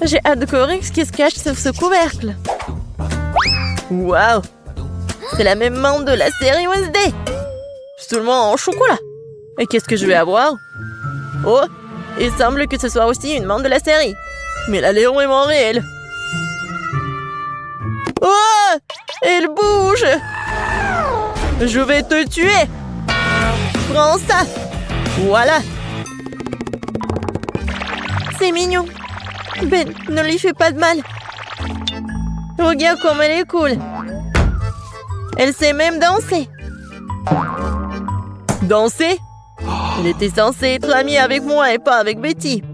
J'ai hâte de découvrir ce qui se cache sous ce couvercle. Waouh! C'est la même menthe de la série Wednesday. Seulement en chocolat. Et qu'est-ce que je vais avoir? Oh! Il semble que ce soit aussi une menthe de la série. Mais elle est vraiment réelle. Oh! Elle bouge! Je vais te tuer! Prends ça! Voilà! C'est mignon. Ben, ne lui fais pas de mal. Regarde comme elle est cool. Elle sait même danser. Danser? Elle était censée être amie avec moi et pas avec Betty.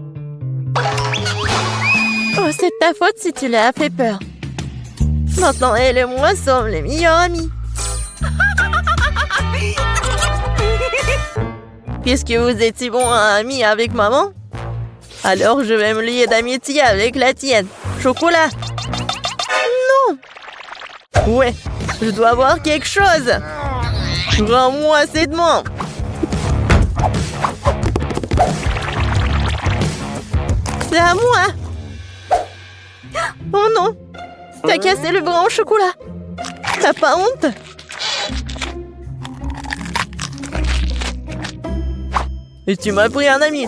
Oh, c'est ta faute si tu l'as fait peur. Maintenant, elle et moi sommes les meilleurs amis. Puisque vous êtes si bons amis avec maman, alors je vais me lier d'amitié avec la tienne. Chocolat. Non. Ouais, je dois avoir quelque chose. Rends-moi cette menthe. C'est à moi. Oh non. T'as cassé le bras en chocolat. T'as pas honte? Et tu m'as pris un ami.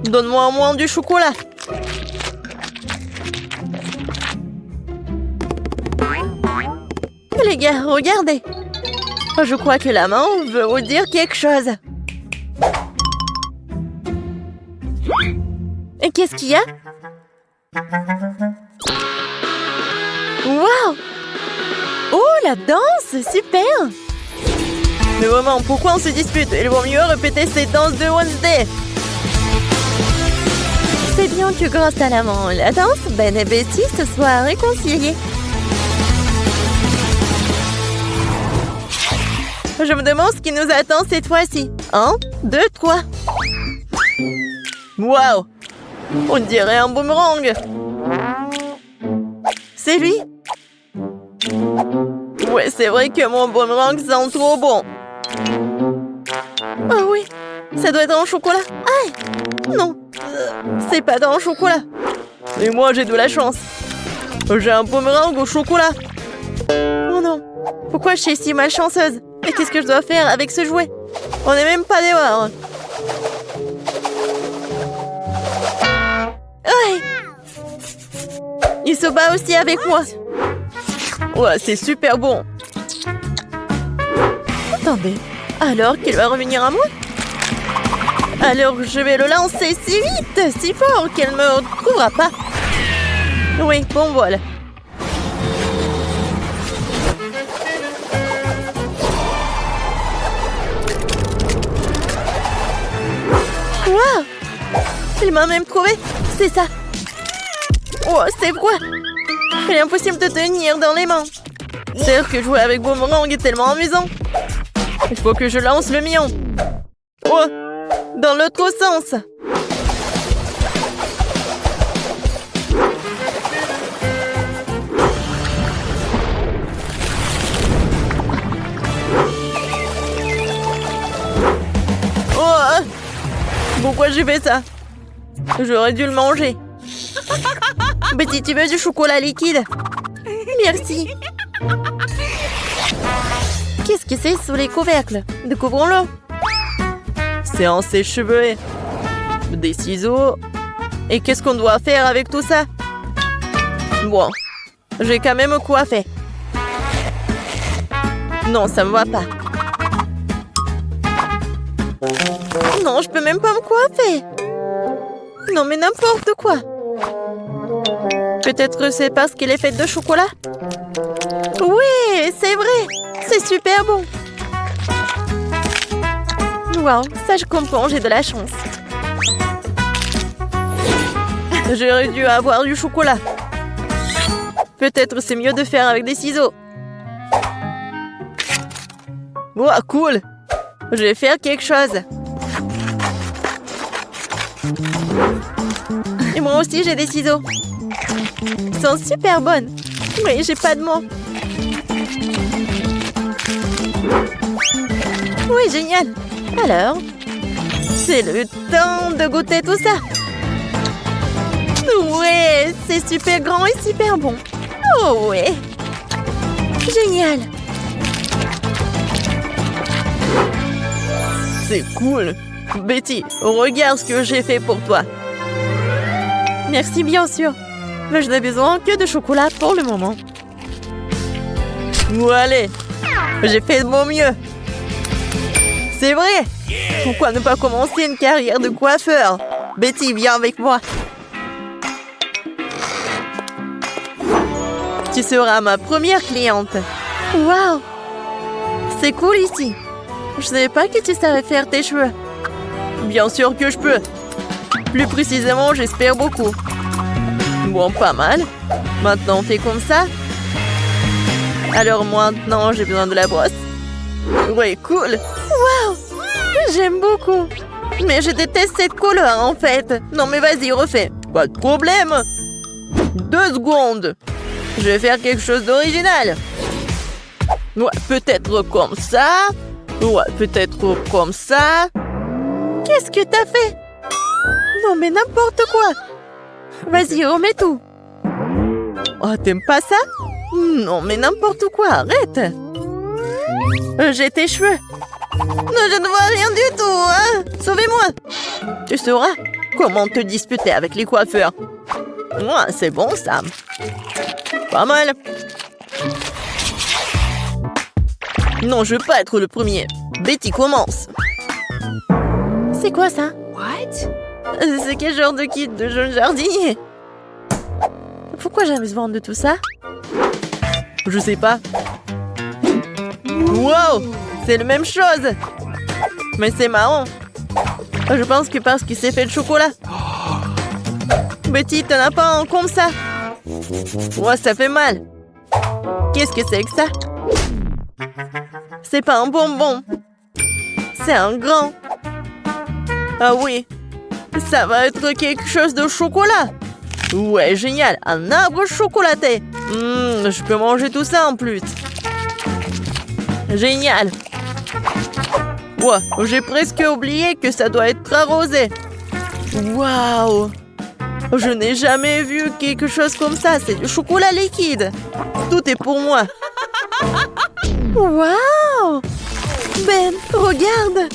Donne-moi au moins du chocolat. Les gars, regardez. Je crois que la main veut vous dire quelque chose. Et qu'est-ce qu'il y a? Waouh! Oh, la danse! Super! Mais maman, pourquoi on se dispute? Il vaut mieux répéter cette danse de Wednesday. C'est bien que grâce à la danse, Ben et Betty se soient réconciliés. Je me demande ce qui nous attend cette fois-ci. 1, 2, 3. Waouh! On dirait un boomerang. C'est lui? Ouais, c'est vrai que mon boomerang sent trop bon. Oh oui, ça doit être en chocolat. Aïe! Non, c'est pas dans le chocolat. Et moi, j'ai de la chance. J'ai un boomerang au chocolat. Oh non, pourquoi je suis si malchanceuse? Et qu'est-ce que je dois faire avec ce jouet? On n'est même pas dehors. Aïe! Il se bat aussi avec moi. Ouais, c'est super bon. Attendez, alors qu'il va revenir à moi? Alors je vais le lancer si vite, si fort qu'elle ne me retrouvera pas. Oui, bon vol. Waouh! Il m'a même trouvé, c'est ça. Oh, c'est quoi? Il est impossible de tenir dans les mains. C'est vrai que jouer avec boomerang est tellement amusant. Il faut que je lance le mien. Oh! Dans l'autre sens. Oh! Pourquoi j'ai fait ça? J'aurais dû le manger. Betty, tu veux du chocolat liquide? Merci. Qu'est-ce que c'est sous les couvercles? Découvrons-le. C'est un sèche-cheveux. Des ciseaux. Et qu'est-ce qu'on doit faire avec tout ça? Bon, j'ai quand même coiffé. Non, ça me va pas. Non, je peux même pas me coiffer. Non, mais n'importe quoi. Peut-être c'est parce qu'elle est faite de chocolat? Oui, c'est vrai. C'est super bon. Wow, ça je comprends, j'ai de la chance. J'aurais dû avoir du chocolat. Peut-être c'est mieux de faire avec des ciseaux. Wow, cool. Je vais faire quelque chose. Et moi aussi j'ai des ciseaux. Ils sont super bonnes. Mais j'ai pas de mots. Oui, génial. Alors, c'est le temps de goûter tout ça. Ouais, C'est super grand et super bon. Oh ouais. Génial. C'est cool. Betty, regarde ce que j'ai fait pour toi. Merci bien sûr. Mais je n'ai besoin que de chocolat pour le moment. Ou allez, j'ai fait de mon mieux. C'est vrai. Pourquoi ne pas commencer une carrière de coiffeur? Betty, viens avec moi. Tu seras ma première cliente. Waouh! C'est cool ici. Je savais pas que tu savais faire tes cheveux. Bien sûr que je peux. Plus précisément, j'espère beaucoup. Bon, pas mal. Maintenant, on fait comme ça. Alors maintenant, j'ai besoin de la brosse. Ouais, cool. Waouh! J'aime beaucoup. Mais je déteste cette couleur, en fait. Non, mais vas-y, refais. Pas de problème. 2 secondes. Je vais faire quelque chose d'original. Ouais, peut-être comme ça. Ouais, peut-être comme ça. Qu'est-ce que t'as fait? Non, mais n'importe quoi. Vas-y, remets tout. Oh, t'aimes pas ça? Non, mais n'importe quoi, arrête. J'ai tes cheveux. Non, je ne vois rien du tout, hein. Sauvez-moi. Tu sauras comment te disputer avec les coiffeurs. Ouais, c'est bon, ça. Pas mal. Non, je veux pas être le premier. Betty, commence. C'est quoi ça? What? C'est quel genre de kit de jeune jardinier? Pourquoi j'ai besoin de tout ça? Je sais pas. Wow! C'est la même chose! Mais c'est marrant. Je pense que parce qu'il s'est fait le chocolat. Betty, t'en as pas un comme ça? Ouais, ça fait mal. Qu'est-ce que c'est que ça? C'est pas un bonbon. C'est un grand. Ah oui. Ça va être quelque chose de chocolat. Ouais, génial. Un arbre chocolaté. Je peux manger tout ça en plus. Génial. Ouais, j'ai presque oublié que ça doit être arrosé. Waouh. Je n'ai jamais vu quelque chose comme ça. C'est du chocolat liquide. Tout est pour moi. Waouh. Ben, regarde.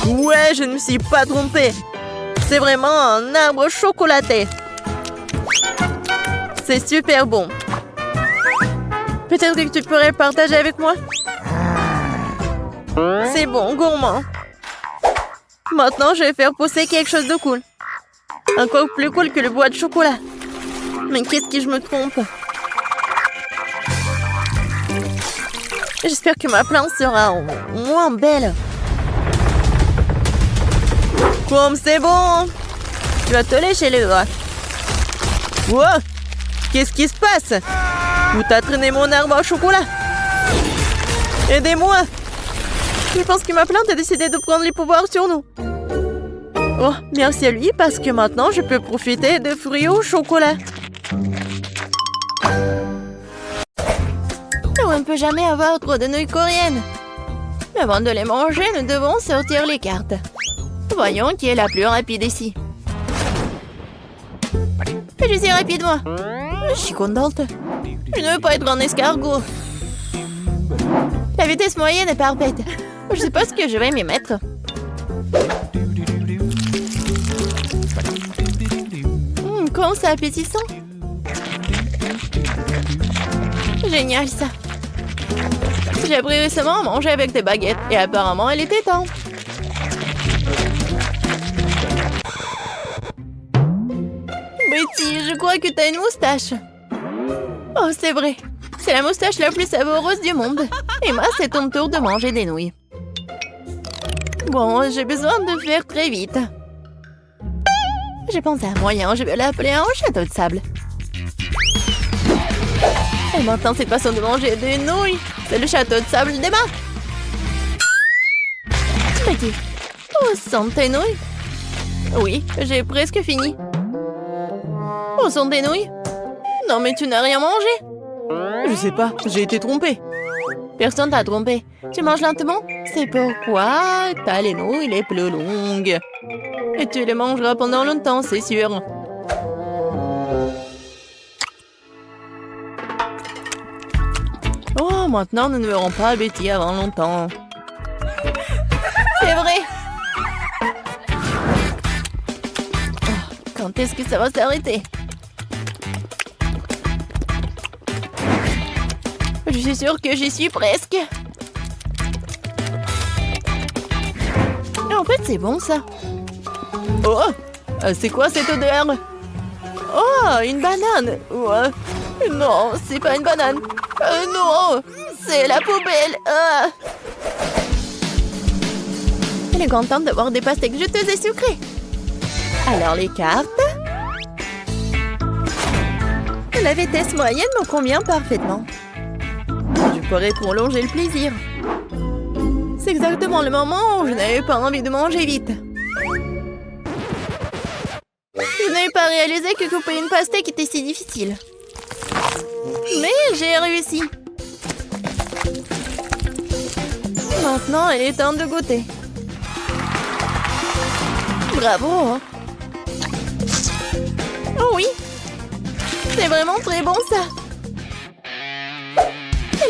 Ouais, je ne me suis pas trompée. C'est vraiment un arbre chocolaté. C'est super bon. Peut-être que tu pourrais partager avec moi? C'est bon, gourmand. Maintenant, je vais faire pousser quelque chose de cool. Encore plus cool que le bois de chocolat. Mais qu'est-ce que je me trompe? J'espère que ma plante sera moins belle. Comme c'est bon! Tu vas te lécher les doigts. Wow! Qu'est-ce qui se passe? Où t'as traîné mon arbre au chocolat? Aidez-moi! Je pense que ma plante a décidé de prendre les pouvoirs sur nous. Oh, merci à lui parce que maintenant je peux profiter de fruits au chocolat. On ne peut jamais avoir trop de nouilles coréennes. Mais avant de les manger, nous devons sortir les cartes. Voyons qui est la plus rapide ici. Je suis rapide, moi. Je suis contente. Je ne veux pas être un escargot. La vitesse moyenne est parfaite. Je sais pas ce que je vais m'y mettre. Comment c'est appétissant. Génial, ça. J'ai appris récemment à manger avec des baguettes et apparemment, elle était temps. Betty, je crois que t'as une moustache. Oh, c'est vrai. C'est la moustache la plus savoureuse du monde. Et moi, c'est ton tour de manger des nouilles. Bon, j'ai besoin de faire très vite. J'ai pensé à un moyen, je vais l'appeler un château de sable. Et maintenant, cette façon de manger des nouilles, c'est le château de sable des mains. Betty, où sont tes nouilles? Oui, j'ai presque fini. Où sont tes nouilles? Non, mais tu n'as rien mangé. Je sais pas, j'ai été trompée. Personne t'a trompé. Tu manges lentement? C'est pourquoi t'as les nouilles les plus longues. Et tu les mangeras pendant longtemps, c'est sûr. Maintenant, nous ne verrons pas Betty avant longtemps. C'est vrai. Oh, quand est-ce que ça va s'arrêter? Je suis sûre que j'y suis presque. En fait, c'est bon, ça. Oh! C'est quoi cette odeur? Oh, une banane! Ouais. Non, c'est pas une banane. Non, c'est la poubelle. Elle est contente d'avoir des pastèques juteuses et sucrées. Alors, les cartes. La vitesse moyenne me convient parfaitement. Je pourrais prolonger le plaisir. C'est exactement le moment où je n'avais pas envie de manger vite. Je n'avais pas réalisé que couper une pastèque était si difficile. Mais j'ai réussi. Maintenant, il est temps de goûter. Bravo! Oh oui! C'est vraiment très bon, ça!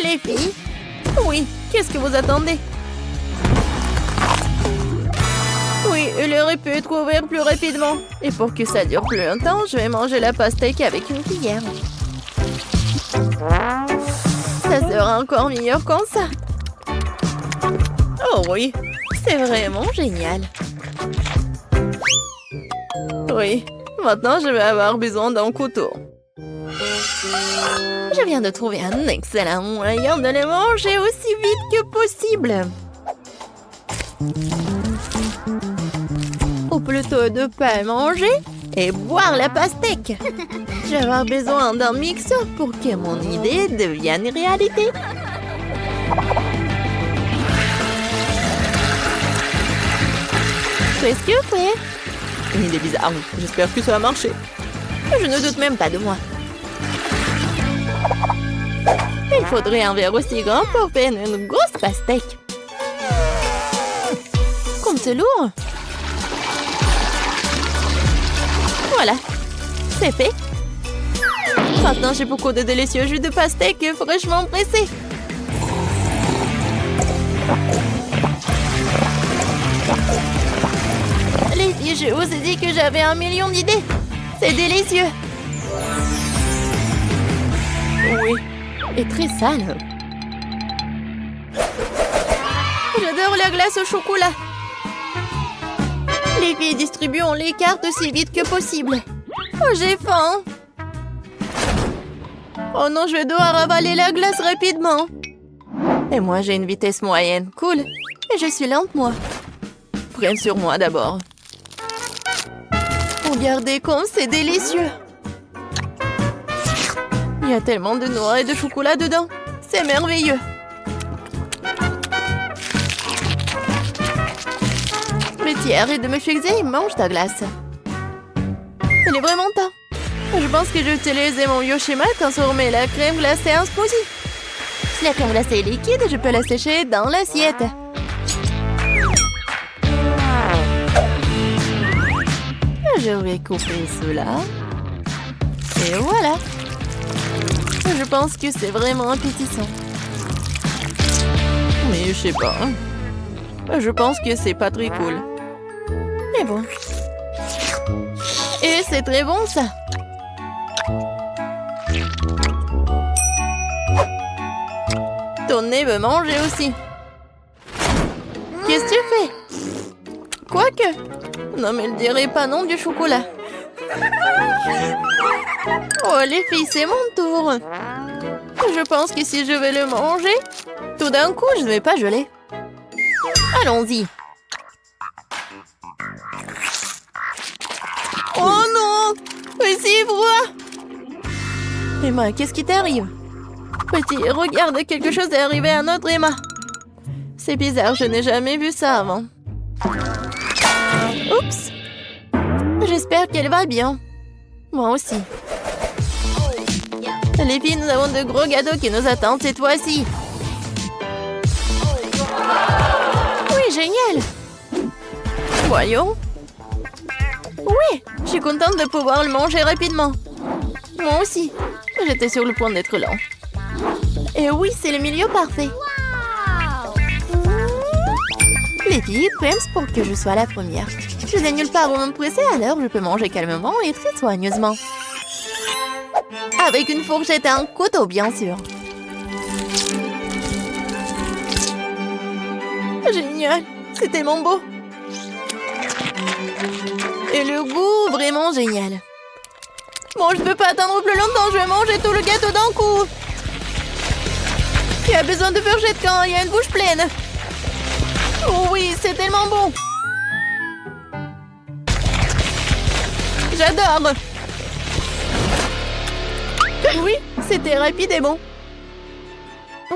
Les filles? Oui, qu'est-ce que vous attendez? Oui, il aurait pu être ouvert plus rapidement. Et pour que ça dure plus longtemps, je vais manger la pastèque avec une cuillère. Ça sera encore meilleur comme ça. Oh oui, c'est vraiment génial. Oui, maintenant je vais avoir besoin d'un couteau. Je viens de trouver un excellent moyen de les manger aussi vite que possible. Ou plutôt de pas manger et boire la pastèque. Je vais avoir besoin d'un mixeur pour que mon idée devienne réalité. Presque prêt. Une idée bizarre. J'espère que ça va marcher. Je ne doute même pas de moi. Il faudrait un verre aussi grand pour faire une grosse pastèque. Comme c'est lourd. Voilà, c'est fait. Maintenant, j'ai beaucoup de délicieux jus de pastèque fraîchement pressés. Les filles, je vous ai dit que j'avais 1 million d'idées. C'est délicieux. Oui, et très sale. J'adore la glace au chocolat. Les filles, distribuons les cartes aussi vite que possible. Oh, j'ai faim. Oh non, je vais devoir avaler la glace rapidement. Et moi, j'ai une vitesse moyenne. Cool. Et je suis lente, moi. Prenne sur moi d'abord. Regardez comme c'est délicieux. Il y a tellement de noix et de chocolat dedans. C'est merveilleux. Betty, arrête de me fixer, mange ta glace. Il est vraiment temps. Je pense que j'ai utilisé mon vieux schéma de transformer la crème glacée en smoothie. Si la crème glacée est liquide, je peux la sécher dans l'assiette. Je vais couper cela. Et voilà. Je pense que c'est vraiment appétissant. Mais je sais pas. Je pense que c'est pas très cool. Mais bon. Et c'est très bon, ça. Ton nez veut manger aussi. Qu'est-ce que tu fais? Quoique. Non, mais il dirait pas non du chocolat. Oh, les filles, c'est mon tour. Je pense que si je vais le manger, tout d'un coup, je ne vais pas geler. Allons-y. Oh non! Mais c'est froid! Emma, qu'est-ce qui t'arrive? Petit, regarde, quelque chose est arrivé à notre Emma. C'est bizarre, je n'ai jamais vu ça avant. Oups! J'espère qu'elle va bien. Moi aussi. Les filles, nous avons de gros gâteaux qui nous attendent cette fois-ci. Oui, génial! Voyons. Oui, je suis contente de pouvoir le manger rapidement. Moi aussi. J'étais sur le point d'être lent. Et oui, c'est le milieu parfait. Les filles pressent pour que je sois la première. Je n'ai nulle part où me presser, alors je peux manger calmement et très soigneusement. Avec une fourchette et un couteau, bien sûr. Génial, c'est tellement beau. Et le goût, vraiment génial. Bon, je ne peux pas attendre plus longtemps, je vais manger tout le gâteau d'un coup. Qui a besoin de fourchette quand il y a une bouche pleine? Oh oui, c'est tellement bon. J'adore. Oui, c'était rapide et bon.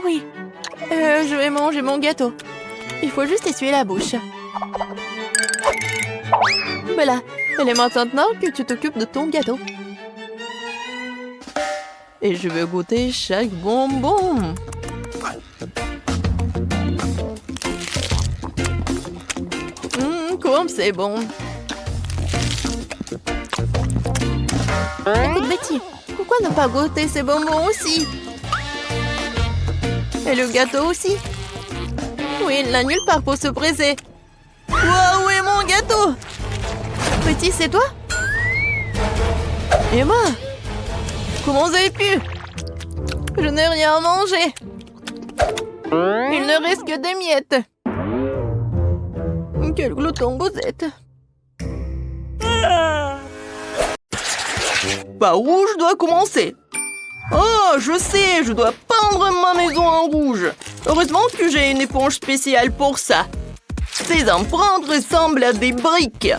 Oui, je vais manger mon gâteau. Il faut juste essuyer la bouche. Voilà, il est maintenant que tu t'occupes de ton gâteau. Et je veux goûter chaque bonbon. Comme c'est bon. Écoute Betty, pourquoi ne pas goûter ces bonbons aussi? Et le gâteau aussi? Oui, il n'a nulle part pour se presser. Wow, où est mon gâteau? Petit, c'est toi? Emma? Comment vous avez pu? Je n'ai rien à manger. Il ne reste que des miettes. Quel glouton vous êtes? Par où je dois commencer? Oh, je sais, je dois peindre ma maison en rouge. Heureusement que j'ai une éponge spéciale pour ça. Ces empreintes ressemblent à des briques.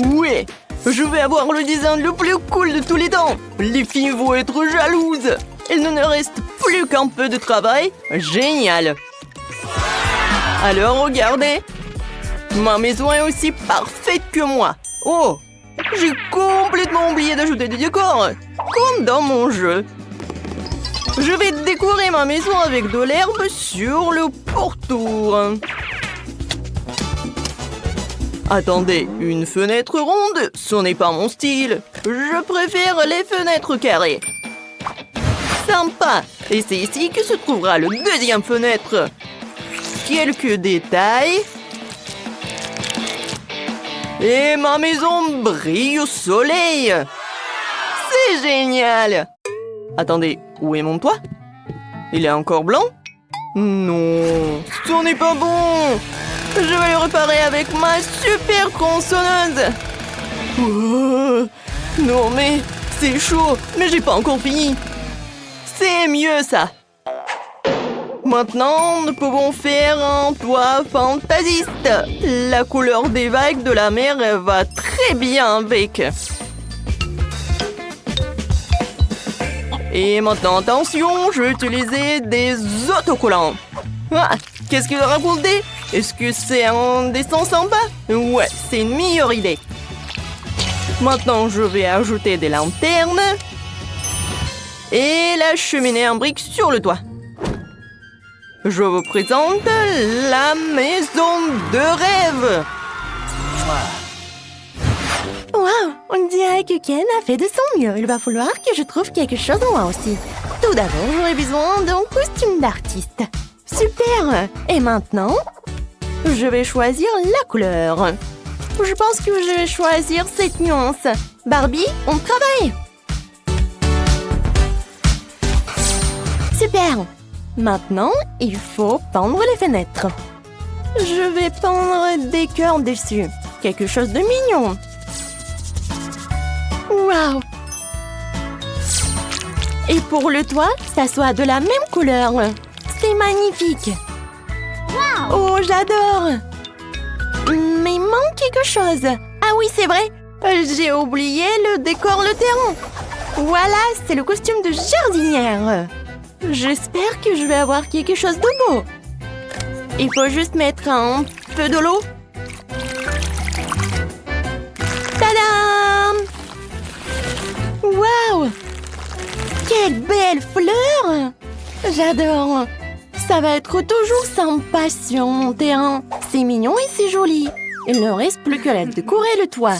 Oui, je vais avoir le design le plus cool de tous les temps. Les filles vont être jalouses. Il ne reste plus qu'un peu de travail. Génial. Alors regardez. Ma maison est aussi parfaite que moi. Oh, j'ai complètement oublié d'ajouter des décors. Comme dans mon jeu. Je vais décorer ma maison avec de l'herbe sur le pourtour. Attendez, une fenêtre ronde, ce n'est pas mon style. Je préfère les fenêtres carrées. Sympa. Et c'est ici que se trouvera le deuxième fenêtre. Quelques détails. Et ma maison brille au soleil. C'est génial. Attendez, où est mon toit? Il est encore blanc? Non, ce n'est pas bon. Je vais le réparer avec ma super tronçonneuse. Oh, non mais, c'est chaud, mais j'ai pas encore fini. C'est mieux ça. Maintenant, nous pouvons faire un toit fantaisiste. La couleur des vagues de la mer va très bien avec. Et maintenant, attention, je vais utiliser des autocollants. Ah, qu'est-ce qu'il a raconté? Est-ce que c'est un dessin sympa? Ouais, c'est une meilleure idée. Maintenant, je vais ajouter des lanternes. Et la cheminée en briques sur le toit. Je vous présente la maison de rêve. Wow, on dirait que Ken a fait de son mieux. Il va falloir que je trouve quelque chose moi aussi. Tout d'abord, j'aurai besoin d'un costume d'artiste. Super. Et maintenant, je vais choisir la couleur. Je pense que je vais choisir cette nuance. Barbie, on travaille. Super. Maintenant, il faut peindre les fenêtres. Je vais peindre des cœurs dessus. Quelque chose de mignon. Waouh! Et pour le toit, ça soit de la même couleur. C'est magnifique. Wow. Oh, j'adore. Mais il manque quelque chose. Ah oui, c'est vrai. J'ai oublié le décor, le terrain. Voilà, c'est le costume de jardinière. J'espère que je vais avoir quelque chose de beau. Il faut juste mettre un peu de l'eau. Tadam! Waouh! Quelle belle fleur! J'adore! Ça va être toujours sympa sur mon terrain. C'est mignon et c'est joli. Il ne reste plus qu'à décorer le toit.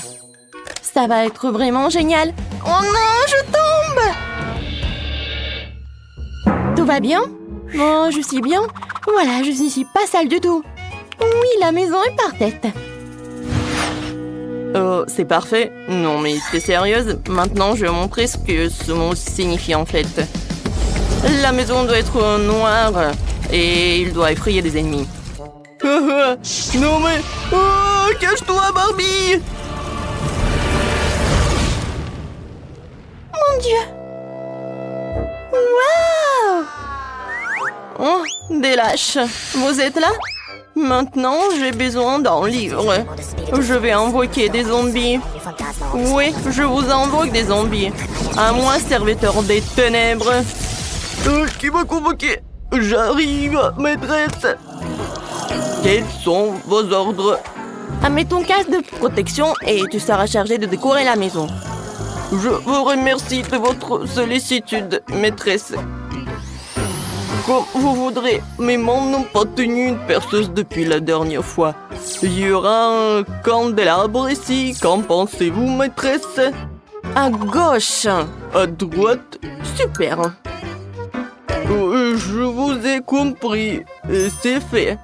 Ça va être vraiment génial. Oh non, je tombe! Tout va bien? Oh, je suis bien. Voilà, je suis pas sale du tout. Oui, la maison est parfaite. Oh, c'est parfait. Non, mais t'es sérieuse? Maintenant, je vais montrer ce que ce mot signifie en fait. La maison doit être noire et il doit effrayer des ennemis. Non mais... Oh, cache-toi, Barbie! Mon Dieu! Waouh! Oh, des lâches. Vous êtes là? Maintenant, j'ai besoin d'un livre. Je vais invoquer des zombies. Oui, je vous invoque des zombies. À moi, serviteur des ténèbres. Qui m'a convoqué? J'arrive, maîtresse. Quels sont vos ordres? Mets ton casque de protection et tu seras chargé de décorer la maison. Je vous remercie de votre sollicitude, maîtresse. Comme vous voudrez, mes mains n'ont pas tenu une perceuse depuis la dernière fois. Il y aura un candélabre ici. Qu'en pensez-vous, maîtresse? À gauche. À droite? Super. Je vous ai compris. C'est fait.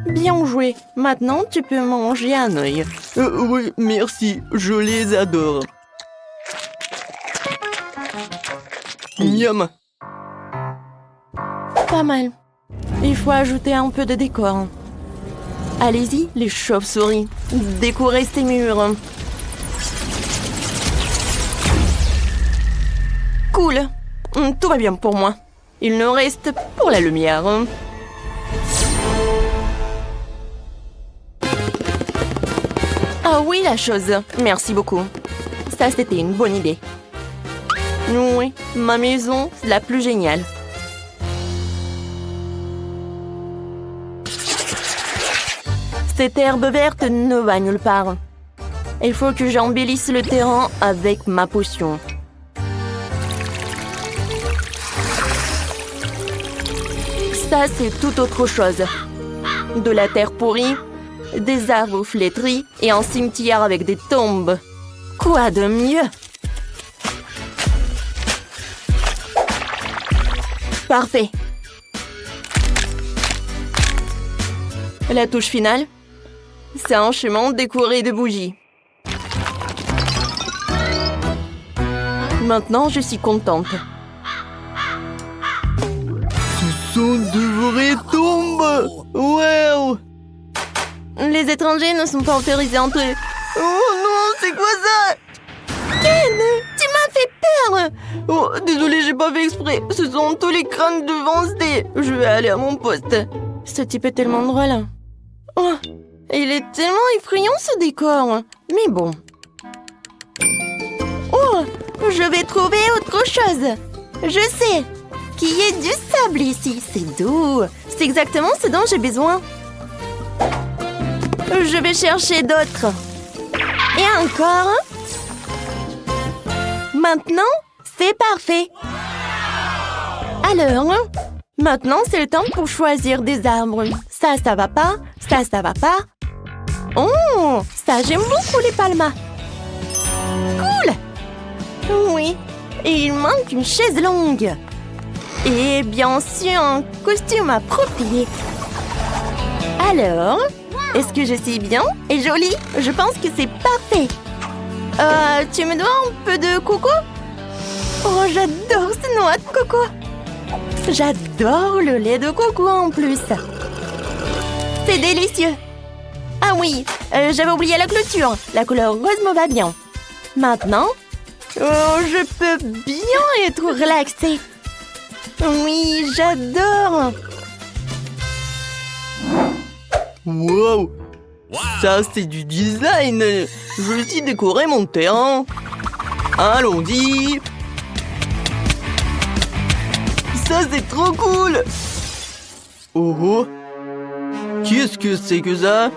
Bien joué. Maintenant, tu peux manger un œil. Oui, merci. Je les adore. Miam. Pas mal. Il faut ajouter un peu de décor. Allez-y, les chauves-souris. Décorez ces murs. Cool. Tout va bien pour moi. Il nous reste pour la lumière. Ah oui, la chose. Merci beaucoup. Ça, c'était une bonne idée. Oui, ma maison, c'est la plus géniale. Cette herbe verte ne va nulle part. Il faut que j'embellisse le terrain avec ma potion. Ça, c'est tout autre chose. De la terre pourrie, des arbres flétris et un cimetière avec des tombes. Quoi de mieux? Parfait. La touche finale, c'est un chemin décoré de bougies. Maintenant, je suis contente. Ce sont de vraies tombes. Wow. Les étrangers ne sont pas autorisés à entrer. Oh non, c'est quoi ça? Ken, tu m'as fait peur. Oh, désolé, j'ai pas fait exprès. Ce sont tous les crânes de Wednesday. Je vais aller à mon poste. Ce type est tellement drôle. Oh, il est tellement effrayant ce décor. Mais bon. Oh, je vais trouver autre chose. Je sais qu'il y a du sable ici. C'est doux. C'est exactement ce dont j'ai besoin. Je vais chercher d'autres. Et encore. Maintenant, c'est parfait. Alors, maintenant, c'est le temps pour choisir des arbres. Ça va pas. Ça va pas. Oh, ça, j'aime beaucoup les palmas. Cool. Oui, et il manque une chaise longue. Et bien sûr, un costume approprié. Alors, est-ce que je suis bien et jolie? Je pense que c'est parfait. Tu me dois un peu de coco? Oh, j'adore ce noix de coco. J'adore le lait de coco en plus. C'est délicieux. Ah oui, j'avais oublié la clôture. La couleur rose me va bien. Maintenant, je peux bien être relaxée. Oui, j'adore. Wow. Ça, c'est du design. Je vais aussi décorer mon terrain. Allons-y. Ça, c'est trop cool. Oh oh. Qu'est-ce que c'est que ça?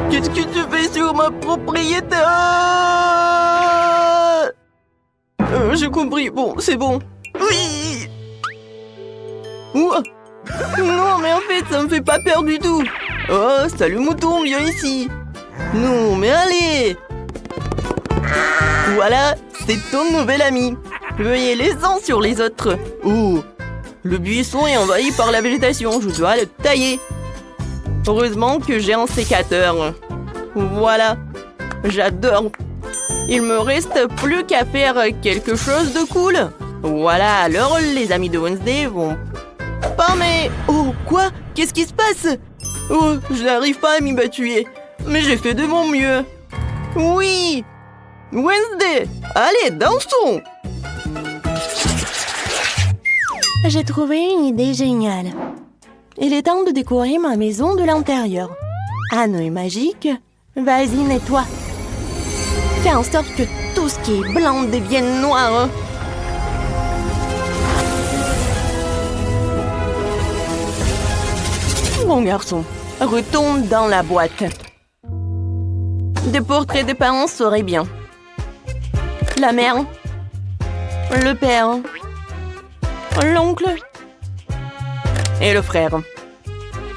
Qu'est-ce que tu fais sur ma propriété? J'ai compris. Bon, c'est bon. Oui. Ouah. Non, mais en fait, ça me fait pas peur du tout. Oh, salut mouton, viens ici. Non, mais allez. Voilà, c'est ton nouvel ami. Veuillez les uns sur les autres. Oh, Le buisson est envahi par la végétation, je dois le tailler. Heureusement que j'ai un sécateur. Voilà, j'adore. Il me reste plus qu'à faire quelque chose de cool. Voilà, alors les amis de Wednesday vont... Pas mais... Oh, quoi? Qu'est-ce qui se passe? Oh, je n'arrive pas à m'y battuer. Mais j'ai fait de mon mieux. Oui! Wednesday, allez, dansons! J'ai trouvé une idée géniale. Il est temps de décorer ma maison de l'intérieur. Anneau est magique. Vas-y, nettoie. Fais en sorte que tout ce qui est blanc devienne noir. Bon garçon, retourne dans la boîte. Des portraits des parents seraient bien. La mère, le père, l'oncle et le frère.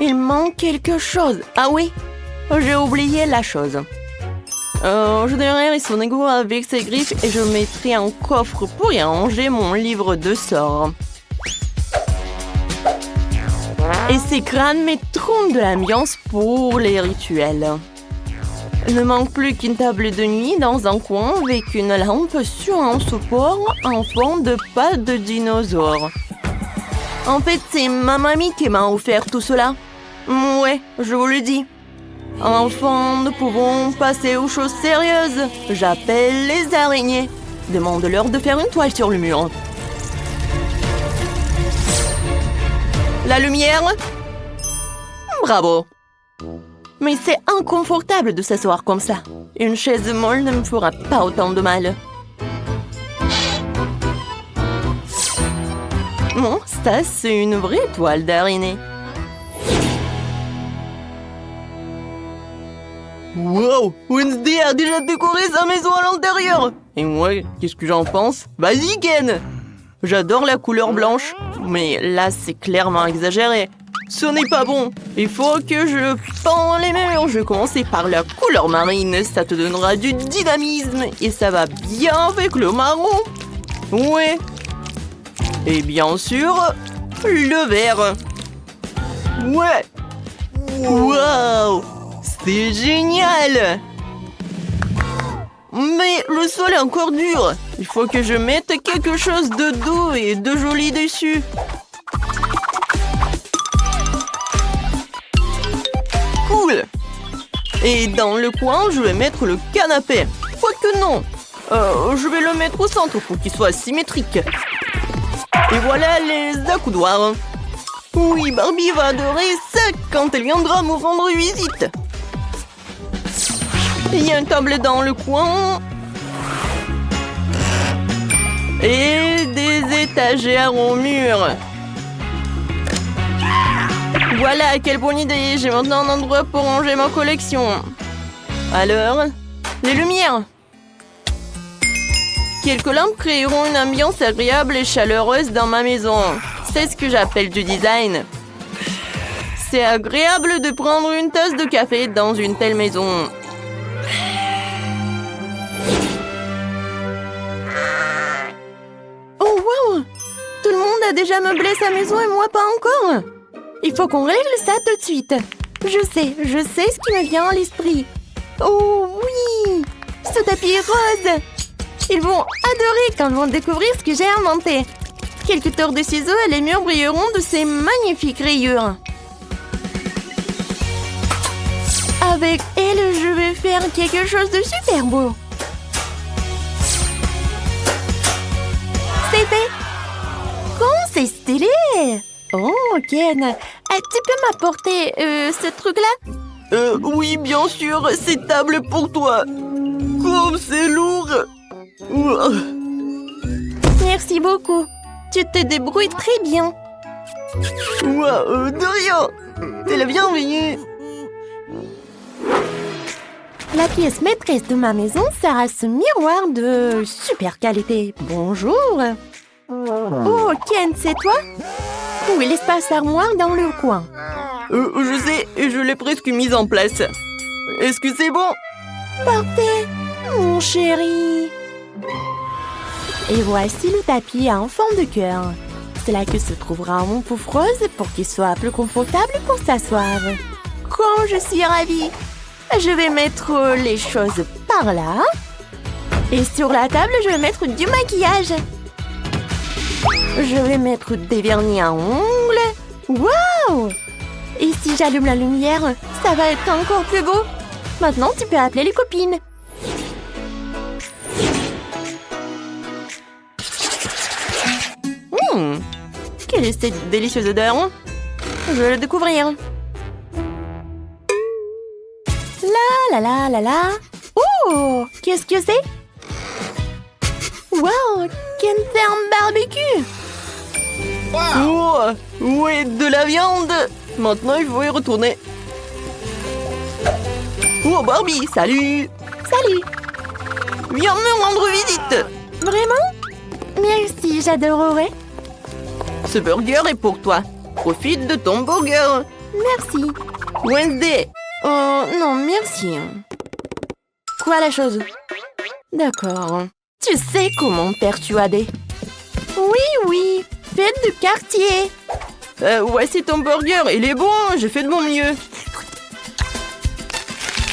Il manque quelque chose. Ah oui, j'ai oublié la chose. Je donnerai son égo avec ses griffes et je mettrai un coffre pour y ranger mon livre de sorts. Et ces crânes mettront de l'ambiance pour les rituels. Il ne manque plus qu'une table de nuit dans un coin avec une lampe sur un support en forme de pattes de dinosaure. En fait, c'est ma mamie qui m'a offert tout cela. Ouais, je vous le dis. Enfin, nous pouvons passer aux choses sérieuses. J'appelle les araignées. Demande-leur de faire une toile sur le mur. La lumière? Bravo! Mais c'est inconfortable de s'asseoir comme ça. Une chaise molle ne me fera pas autant de mal. Bon, ça, c'est une vraie toile d'araignée. Wow! Wednesday a déjà décoré sa maison à l'intérieur! Et moi, qu'est-ce que j'en pense? Vas-y, Ken! J'adore la couleur blanche, mais là, c'est clairement exagéré. Ce n'est pas bon. Il faut que je peins les murs. Je vais commencer par la couleur marine. Ça te donnera du dynamisme et ça va bien avec le marron. Ouais. Et bien sûr, le vert. Ouais. Wow! C'est génial! Mais le sol est encore dur. Il faut que je mette quelque chose de doux et de joli dessus. Cool! Et dans le coin, je vais mettre le canapé. Quoique non. Je vais le mettre au centre pour qu'il soit symétrique. Et voilà les accoudoirs. Oui, Barbie va adorer ça quand elle viendra me rendre visite. Il y a une table dans le coin. Et des étagères au mur. Voilà, quelle bonne idée. J'ai maintenant un endroit pour ranger ma collection. Alors, les lumières. Quelques lampes créeront une ambiance agréable et chaleureuse dans ma maison. C'est ce que j'appelle du design. C'est agréable de prendre une tasse de café dans une telle maison. Oh wow! Tout le monde a déjà meublé sa maison et moi pas encore. Il faut qu'on règle ça tout de suite. Je sais ce qui me vient à l'esprit. Oh oui! Ce tapis rose! Ils vont adorer quand ils vont découvrir ce que j'ai inventé. Quelques tours de ciseaux et les murs brilleront de ces magnifiques rayures. Avec elle, je vais faire quelque chose de super beau. C'est fait! Comment c'est stylé! Oh, Ken, tu peux m'apporter ce truc-là? Oui, bien sûr, c'est table pour toi. Comme c'est lourd! Merci beaucoup. Tu te débrouilles très bien. De rien. T'es la bienvenue. La pièce maîtresse de ma maison sera ce miroir de super qualité. Bonjour. Oh, Ken, c'est toi? Où est l'espace armoire dans le coin? Je sais, je l'ai presque mise en place. Est-ce que c'est bon? Parfait, mon chéri. Et voici le tapis en forme de cœur. c'est là que se trouvera mon pouf rose pour qu'il soit plus confortable pour s'asseoir. Quand je suis ravie, je vais mettre les choses par là. Et sur la table, je vais mettre du maquillage. Je vais mettre des vernis à ongles. Waouh! Et si j'allume la lumière, ça va être encore plus beau. Maintenant, tu peux appeler les copines. Quelle est cette délicieuse odeur? Je vais le découvrir. La la la la la. Oh, qu'est-ce que c'est? Wow, Ken Ferme barbecue. Oh, ouais, de la viande. Maintenant, il faut y retourner. Oh, Barbie, salut. Salut. Viens me rendre visite. Vraiment? Merci, j'adorerais. Ce burger est pour toi. Profite de ton burger. Merci. Wednesday. Oh, non, merci. Quoi la chose? D'accord. Tu sais comment persuader? Oui, fête de quartier. Ouais, c'est ton burger. Il est bon, j'ai fait de mon mieux.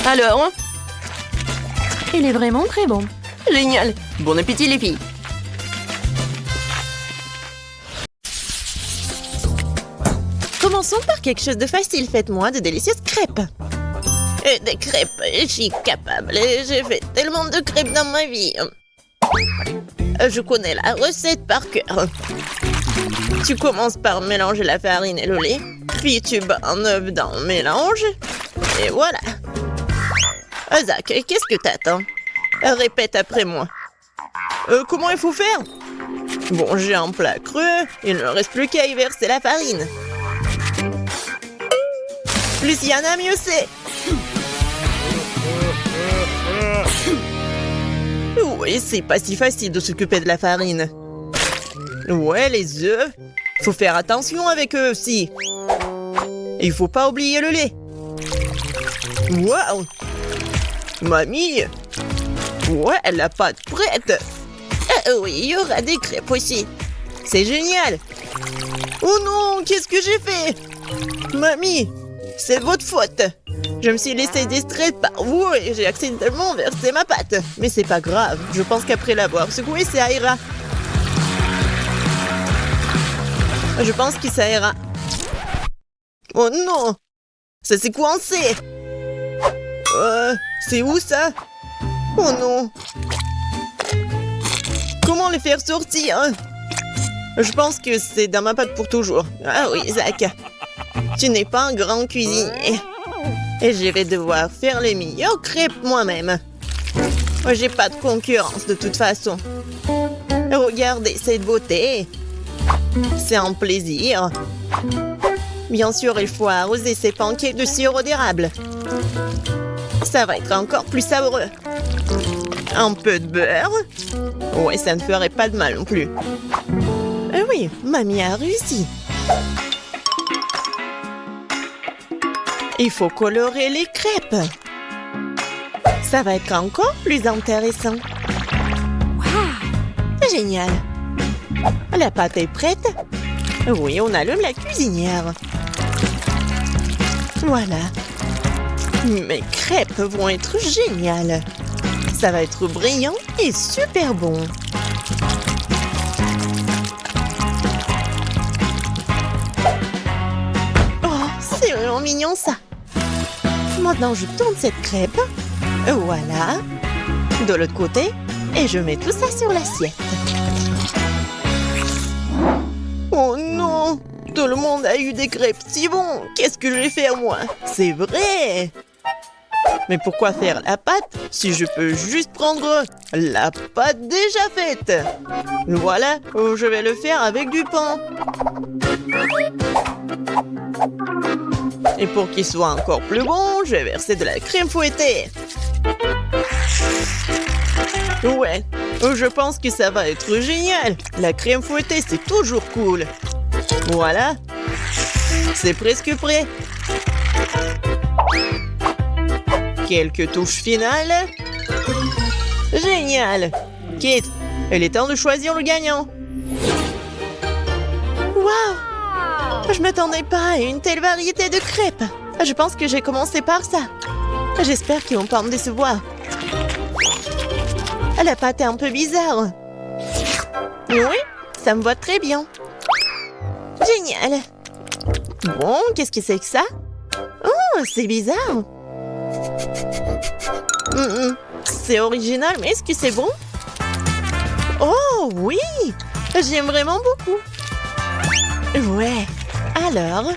Alors? Il est vraiment très bon. Génial. Bon appétit, les filles. Commençons par quelque chose de facile. Faites-moi de délicieuses crêpes. Des crêpes, je suis capable. J'ai fait tellement de crêpes dans ma vie. Je connais la recette par cœur. Tu commences par mélanger la farine et le lait, puis tu bats un œuf dans le mélange, et voilà. Zach, qu'est-ce que t'attends? Répète après moi. Comment il faut faire? Bon, j'ai un plat creux, il ne reste plus qu'à y verser la farine. Plus il y en a, mieux c'est. Oui, c'est pas si facile de s'occuper de la farine. Ouais, les œufs. Faut faire attention avec eux aussi. Et il faut pas oublier le lait. Waouh! Mamie! Ouais, la pâte prête. Oui, il y aura des crêpes aussi. C'est génial. Oh non, qu'est-ce que j'ai fait? Mamie, c'est votre faute. Je me suis laissée distraire par vous et j'ai accidentellement versé ma pâte. Mais c'est pas grave, je pense qu'après l'avoir secouée, ça ira. Je pense que ça ira. Oh non! Ça s'est coincé! C'est où ça? Oh non! Comment les faire sortir? Je pense que c'est dans ma pâte pour toujours. Ah oui, Zach. Tu n'es pas un grand cuisinier. Et je vais devoir faire les meilleures crêpes moi-même. J'ai pas de concurrence de toute façon. Regardez cette beauté. C'est un plaisir. Bien sûr, il faut arroser ces pancakes de sirop d'érable. Ça va être encore plus savoureux. Un peu de beurre. Ouais, ça ne ferait pas de mal non plus. Oui, mamie a réussi. Il faut colorer les crêpes. Ça va être encore plus intéressant. Wow! Génial. La pâte est prête. Oui, on allume la cuisinière. Voilà. Mes crêpes vont être géniales. Ça va être brillant et super bon. Oh, c'est vraiment mignon ça. Maintenant, je tourne cette crêpe. Voilà. De l'autre côté. Et je mets tout ça sur l'assiette. Oh non! Tout le monde a eu des crêpes si bons. Qu'est-ce que je vais faire moi? C'est vrai! Mais pourquoi faire la pâte si je peux juste prendre la pâte déjà faite? Voilà, je vais le faire avec du pain. Et pour qu'il soit encore plus bon, je vais verser de la crème fouettée. Ouais, je pense que ça va être génial. La crème fouettée, c'est toujours cool. Voilà, c'est presque prêt. Quelques touches finales. Génial. Kate, il est temps de choisir le gagnant. Wow! Je m'attendais pas à une telle variété de crêpes. Je pense que j'ai commencé par ça. J'espère qu'ils vont pas me décevoir. La pâte est un peu bizarre. Oui, ça me va très bien. Génial. Bon, qu'est-ce que c'est que ça? Oh, c'est bizarre. C'est original, mais est-ce que c'est bon? Oh, oui! J'aime vraiment beaucoup. Ouais. Alors,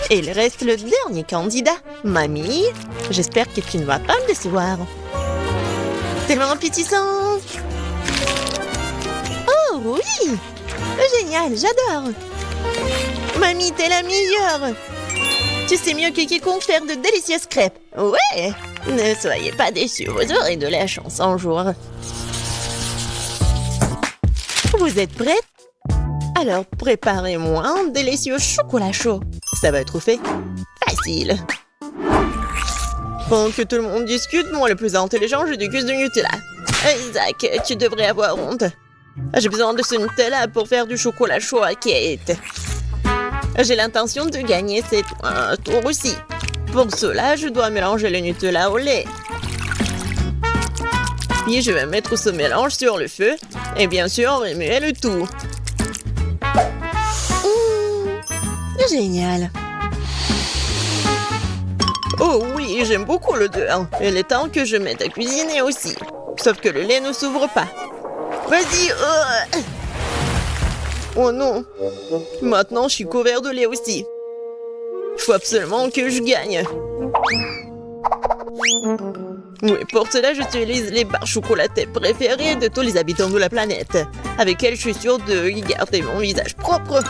il reste le dernier candidat. Mamie, j'espère que tu ne vas pas me décevoir. Tellement appétissant. Oh, oui! Génial, j'adore. Mamie, t'es la meilleure. Tu sais mieux que quiconque faire de délicieuses crêpes. Ouais! Ne soyez pas déçus, vous aurez de la chance un jour. Vous êtes prêtes? Alors, préparez-moi un délicieux chocolat chaud. Ça va être fait facile. Pendant que tout le monde discute, moi le plus intelligent, je déguste du Nutella. Isaac, tu devrais avoir honte. J'ai besoin de ce Nutella pour faire du chocolat chaud à Kate. J'ai l'intention de gagner cet tour aussi. Pour cela, je dois mélanger le Nutella au lait. Puis je vais mettre ce mélange sur le feu et bien sûr remuer le tout. Génial. Oh oui, j'aime beaucoup l'odeur. Il est temps que je mette à cuisiner aussi. Sauf que le lait ne s'ouvre pas. Vas-y. Oh non. Maintenant, je suis couvert de lait aussi. Il faut absolument que je gagne. Oui, pour cela, j'utilise les barres chocolatées préférées de tous les habitants de la planète, avec elles je suis sûre de garder mon visage propre.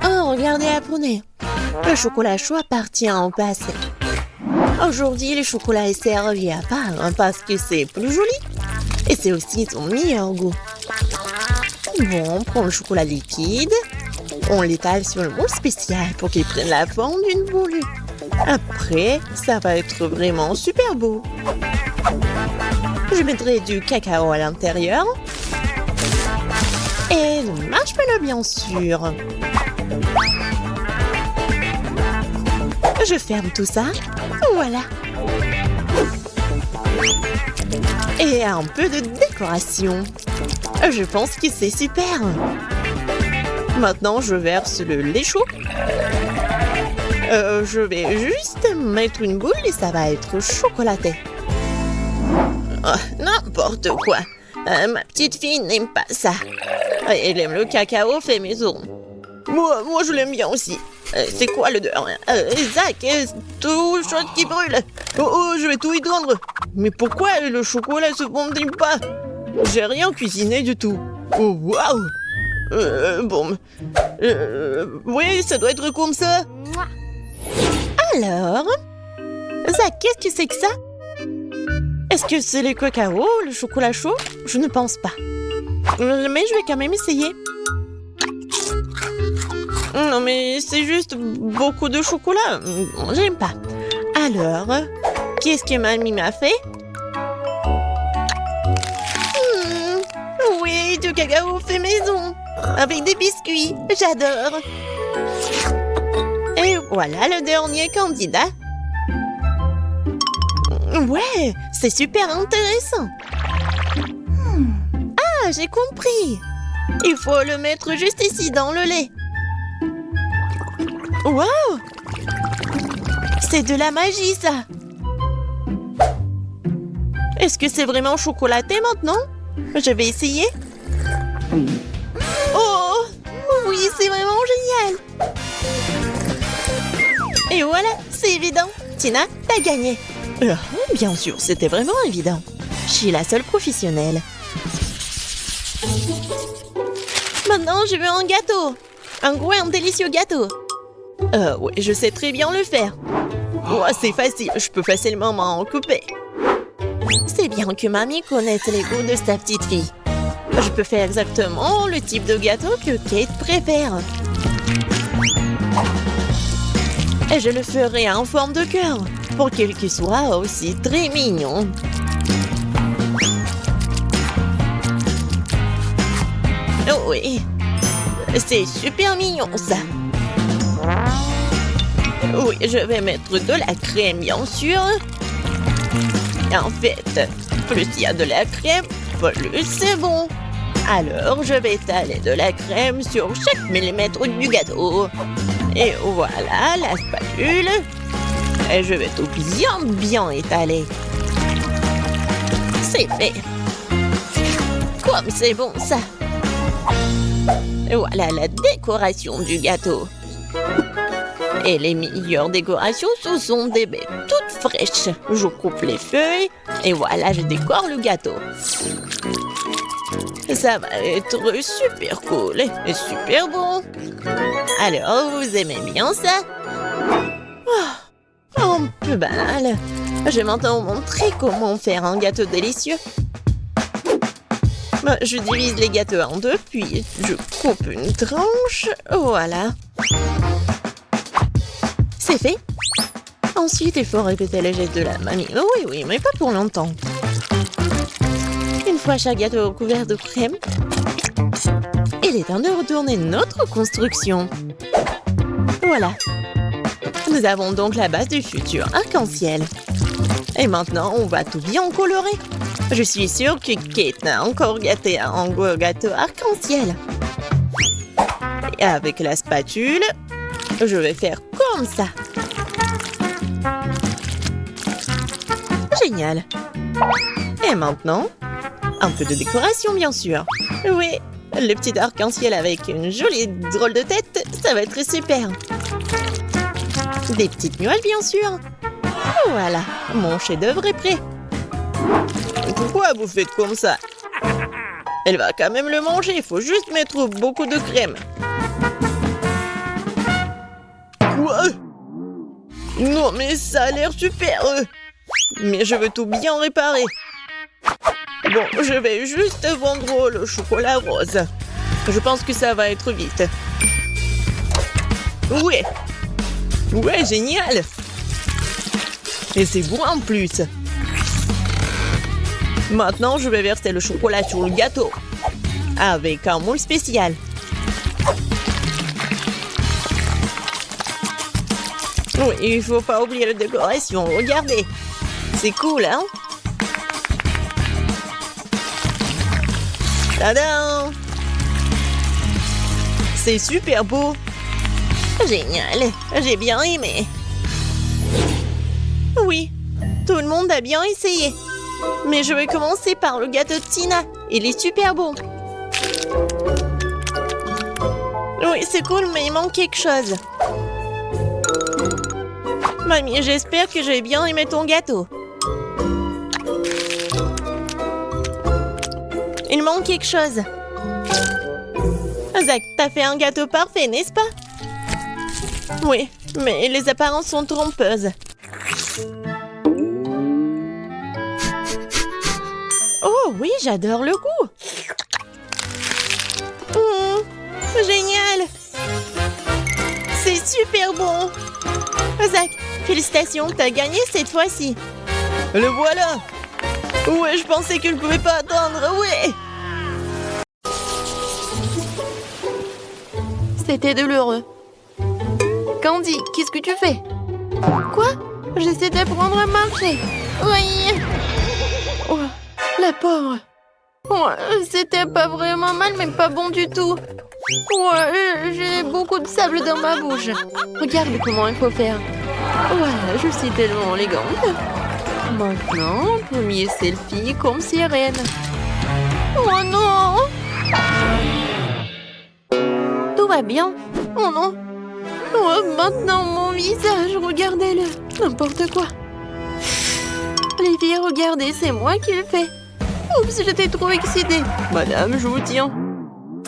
Oh, regardez, apprenez. Le chocolat chaud appartient au passé. Aujourd'hui, le chocolat est servi à part parce que c'est plus joli. Et c'est aussi son meilleur goût. Bon, on prend le chocolat liquide. On l'étale sur le moule spécial pour qu'il prenne la forme d'une boule. Après, ça va être vraiment super beau. Je mettrai du cacao à l'intérieur. Et le marshmallow, bien sûr. Je ferme tout ça. Voilà. Et un peu de décoration. Je pense que c'est super. Maintenant, je verse le lait chaud. Je vais juste mettre une boule et ça va être chocolaté. Oh, n'importe quoi. Ma petite fille n'aime pas ça. Elle aime le cacao fait maison. Moi, je l'aime bien aussi. C'est quoi l'odeur? Zach, tout chose qui brûle. Oh, je vais tout étendre. Mais pourquoi le chocolat se fondit pas? J'ai rien cuisiné du tout. Oh, waouh! Bon. Oui, ça doit être comme ça. Alors? Zach, qu'est-ce que c'est que ça? Est-ce que c'est le cacao, le chocolat chaud? Je ne pense pas. Mais je vais quand même essayer. Non, mais c'est juste beaucoup de chocolat. J'aime pas. Alors, qu'est-ce que mamie m'a fait? Oui, du cacao fait maison. Avec des biscuits. J'adore. Et voilà le dernier candidat. Ouais, c'est super intéressant. Ah, j'ai compris. Il faut le mettre juste ici dans le lait. Wow! C'est de la magie, ça. Est-ce que c'est vraiment chocolaté maintenant? Je vais essayer. Oh! Oui, c'est vraiment génial. Et voilà, c'est évident. Tina, t'as gagné. Bien sûr, c'était vraiment évident. Je suis la seule professionnelle. Maintenant, je veux un gâteau. Un gros et un délicieux gâteau. Oui, je sais très bien le faire. Oh, c'est facile, je peux facilement m'en occuper. C'est bien que mamie connaisse les goûts de sa petite fille. Je peux faire exactement le type de gâteau que Kate préfère. Et je le ferai en forme de cœur, pour qu'il soit aussi très mignon. Oh oui, C'est super mignon, ça. Oui, je vais mettre de la crème, bien sûr. En fait, plus il y a de la crème, plus c'est bon. Alors, je vais étaler de la crème sur chaque millimètre du gâteau. Et voilà la spatule. Et je vais tout bien étaler. C'est fait. Comme c'est bon, ça. Et voilà la décoration du gâteau. Et les meilleures décorations, ce sont des baies toutes fraîches. Je coupe les feuilles et voilà, je décore le gâteau. Ça va être super cool et super bon. Alors, vous aimez bien ça? Un peu banal. Je vais maintenant vous montrer comment faire un gâteau délicieux. Je divise les gâteaux en deux, puis je coupe une tranche. Voilà. C'est fait. Ensuite, il faut répéter les gestes de la mamie. Oui, mais pas pour longtemps. Une fois chaque gâteau recouvert de crème, il est temps de retourner notre construction. Voilà. Nous avons donc la base du futur arc-en-ciel. Et maintenant, on va tout bien colorer. Je suis sûre que Kate n'a encore gâté un gros gâteau arc-en-ciel. Et avec la spatule, je vais faire comme ça. Génial. Et maintenant, un peu de décoration, bien sûr. Oui, le petit arc-en-ciel avec une jolie drôle de tête, ça va être super. Des petites nuages, bien sûr. Voilà, mon chef-d'œuvre est prêt. Pourquoi vous faites comme ça? Elle va quand même le manger, il faut juste mettre beaucoup de crème. Quoi? Non, mais ça a l'air super. Mais je veux tout bien réparer. Bon, je vais juste vendre le chocolat rose. Je pense que ça va être vite. Ouais. Ouais, génial. Et c'est bon en plus. Maintenant, je vais verser le chocolat sur le gâteau. Avec un moule spécial. Oui, il faut pas oublier la décoration. Regardez. C'est cool, hein? Tadam! C'est super beau. Génial. J'ai bien aimé. Oui, tout le monde a bien essayé. Mais je vais commencer par le gâteau de Tina. Il est super bon. Oui, c'est cool, mais il manque quelque chose. Mamie, j'espère que j'ai bien aimé ton gâteau. Il manque quelque chose. Zach, t'as fait un gâteau parfait, n'est-ce pas? Oui, mais les apparences sont trompeuses. Oh oui, j'adore le goût. Génial. C'est super bon. Zach, félicitations, t'as gagné cette fois-ci. Le voilà. Ouais, je pensais que je ne pouvais pas attendre, ouais. C'était douloureux. Candy, qu'est-ce que tu fais? Quoi? J'essaie d'apprendre à marcher. Oui. Oh, la pauvre. Ouais, c'était pas vraiment mal, mais pas bon du tout. Ouais, j'ai beaucoup de sable dans ma bouche. Regarde comment il faut faire. Voilà, je suis tellement élégante. Maintenant, premier selfie comme sirène. Oh non! Tout va bien. Oh non! Oh, maintenant mon visage, regardez-le. N'importe quoi. Les filles, regardez, c'est moi qui le fais. Oups, j'étais trop excitée. Madame, je vous tiens.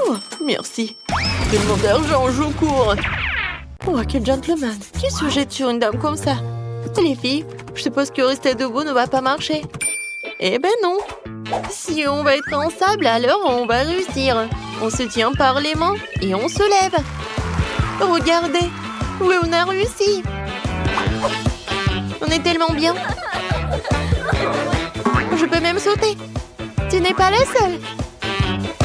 Oh, merci. Tellement d'argent, je cours. Oh, quel gentleman. Qui se jette sur une dame comme ça? Les filles, je suppose que rester debout ne va pas marcher. Eh ben non. Si on va être en sable, alors on va réussir. On se tient par les mains et on se lève. Regardez. Oui, on a réussi. On est tellement bien. Je peux même sauter. Tu n'es pas la seule.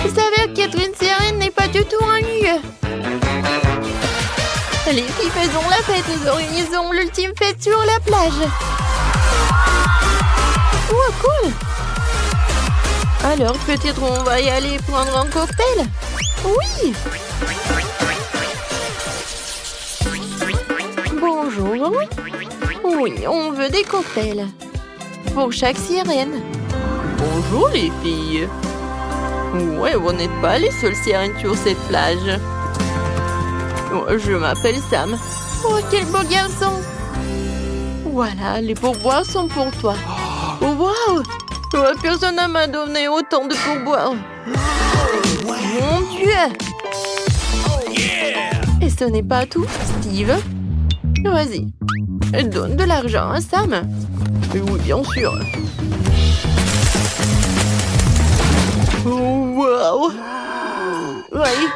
Il s'avère qu'être une sirène n'est pas du tout un lieu. Les filles, faisons la fête. Nous organisons l'ultime fête sur la plage. Oh, cool. Alors, peut-être on va y aller prendre un cocktail? Oui. Bonjour. Oui, on veut des cocktails. Pour chaque sirène. Bonjour les filles. Ouais, vous n'êtes pas les seules sirènes sur cette plage. Je m'appelle Sam. Oh, quel beau garçon. Voilà, les pourboires sont pour toi. Oh, wow! Personne ne m'a donné autant de pourboires. Mon Dieu. Et ce n'est pas tout, Steve. Vas-y, donne de l'argent à Sam. Oui, bien sûr. Oh, wow! Oui.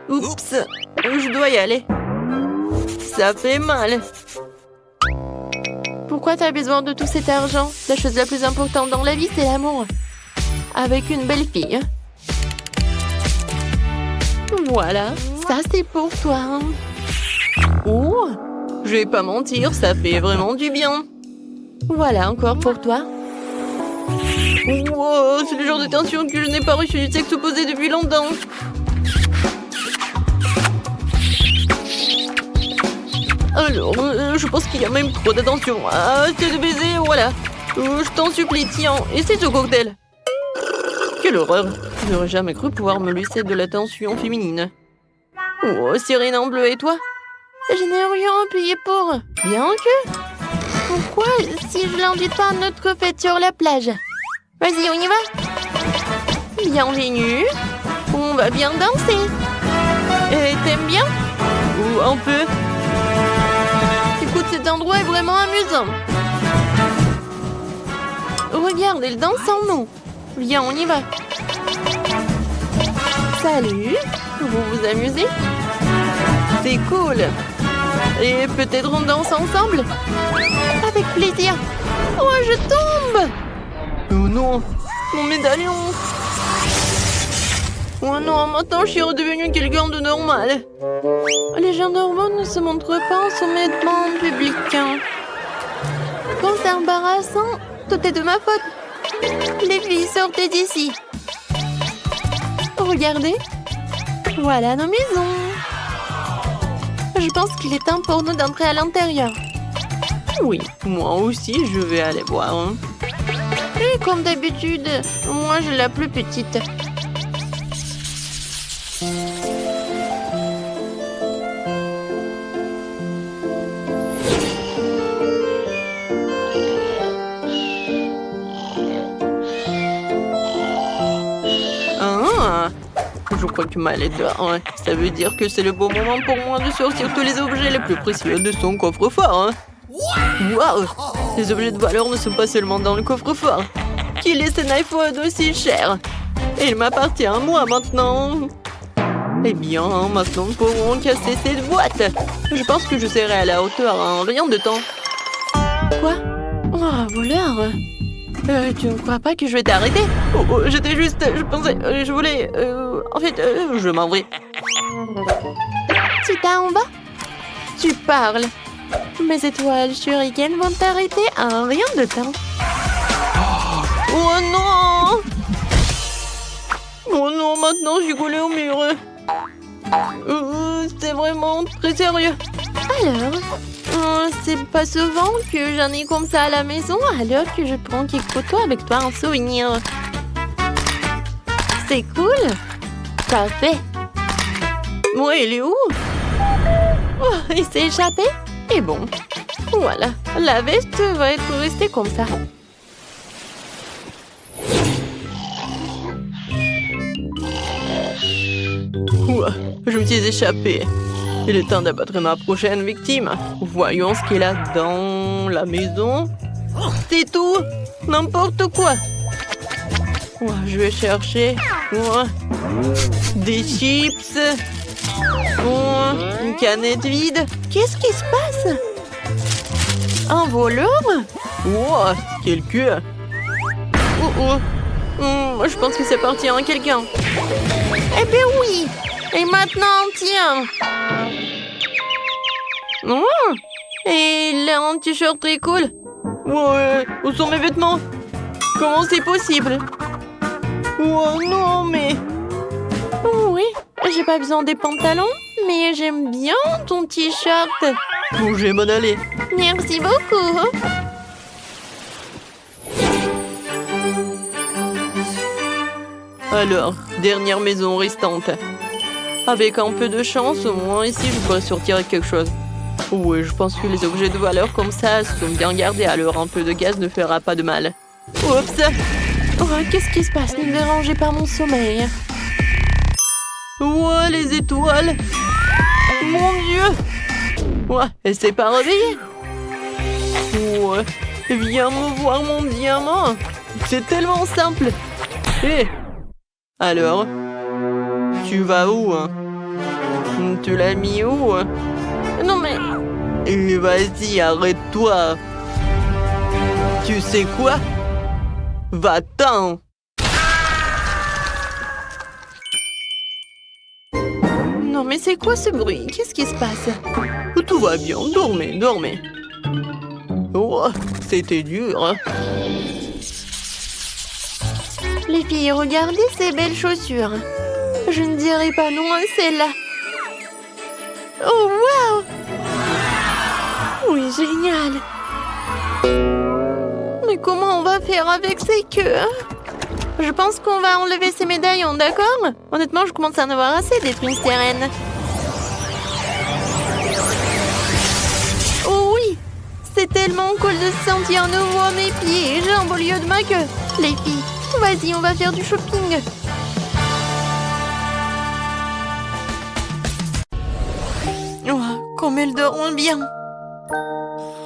Oups, je dois y aller. Ça fait mal. Pourquoi t'as besoin de tout cet argent? La chose la plus importante dans la vie, c'est l'amour. Avec une belle fille. Voilà, ça c'est pour toi. Oh, je vais pas mentir, ça fait vraiment du bien. Voilà, encore pour toi. Wow, c'est le genre de tension que je n'ai pas reçu du sexe opposé depuis longtemps. Alors, je pense qu'il y a même trop d'attention. Ah, c'est de baiser, voilà. Je t'en supplie, tiens, essaie ce cocktail. Quelle horreur. Je n'aurais jamais cru pouvoir me laisser de l'attention féminine. Oh, sirène en bleu, et toi? Je n'ai rien payé pour. Bien que... Pourquoi si je l'invite pas à notre fête sur la plage? Vas-y, on y va. Bienvenue. On va bien danser. T'aimes bien? Ou un peu. Écoute, cet endroit est vraiment amusant. Regarde, elle danse en nous. Viens, on y va. Salut. Vous vous amusez? C'est cool. Et peut-être on danse ensemble? Avec plaisir. Oh, je tombe. Oh non, mon médaillon. Oh non, maintenant je suis redevenue quelqu'un de normal. Les gens normaux ne se montrent pas en soumettement en public. Quand c'est embarrassant, tout est de ma faute. Les filles, sortez d'ici. Regardez. Voilà nos maisons. Je pense qu'il est temps pour nous d'entrer à l'intérieur. Oui, moi aussi je vais aller voir. Et comme d'habitude, moi j'ai la plus petite. Ah, je crois que Mal est dehors. Ça veut dire que c'est le bon moment pour moi de sortir tous les objets les plus précieux de son coffre-fort. Waouh! Les objets de valeur ne sont pas seulement dans le coffre-fort. Qui laisse un iPhone aussi cher? Il m'appartient à moi maintenant. Eh bien, maintenant nous pourrons casser cette boîte. Je pense que je serai à la hauteur en rien de temps. Quoi? Oh, voleur! Tu ne crois pas que je vais T'arrêter? Oh, j'étais juste... Je pensais... je voulais... en fait, je m'en vais. Tu t'en vas? Tu parles. Mes étoiles shuriken vont t'arrêter en rien de temps. Oh non! Oh non, maintenant je suis collée au mur. C'est vraiment très sérieux. Alors, c'est pas souvent que j'en ai comme ça à la maison, alors que je prends quelques photos avec toi en souvenir. C'est cool. Parfait. Ouais, il est où? Oh, il s'est échappé? Et bon, voilà, la veste va être restée comme ça. Ouah, je me suis échappée. Il est temps d'abattre ma prochaine victime. Voyons ce qu'il a dans la maison. C'est tout. N'importe quoi. Ouah, je vais chercher des chips. Une canette vide. Qu'est-ce qui se passe? Un voleur? Ouah, quel queue. Oh, je pense que ça appartient à quelqu'un. Eh ben oui. Et maintenant, tiens. Oh, et il a un t-shirt très cool. Ouais, où sont mes vêtements? Comment c'est possible? Oh non, mais... Oui, j'ai pas besoin des pantalons, mais j'aime bien ton t-shirt. Bon, je vais m'en aller. Merci beaucoup. Alors, dernière maison restante. Avec un peu de chance, au moins ici, je pourrais sortir avec quelque chose. Oui, je pense que les objets de valeur comme ça sont bien gardés, alors un peu de gaz ne fera pas de mal. Oups! Oh, qu'est-ce qui se passe? Ne me dérangez pas mon sommeil. Ouais, les étoiles! Mon Dieu! Ouais, elle s'est pas réveillée! Ouais, viens me voir mon diamant! C'est tellement simple! Hé! Alors? Tu vas où, hein? Tu l'as mis où, hein? Non mais... Et vas-y, arrête-toi! Tu sais quoi? Va-t'en! Non mais c'est quoi ce bruit? Qu'est-ce qui se passe? Tout va bien, dormez, dormez. Oh, c'était dur, hein? Les filles, regardez ces belles chaussures. Je ne dirais pas non à celle-là. Oh, waouh! Oui, génial. Mais comment on va faire avec ces queues? Je pense qu'on va enlever ces médaillons, d'accord? Honnêtement, je commence à en avoir assez d'être une sirène. Oh oui! C'est tellement cool de se sentir nouveau à mes pieds et jambes au lieu de ma queue. Les filles, vas-y, on va faire du shopping. Oh, comme elles dorment bien.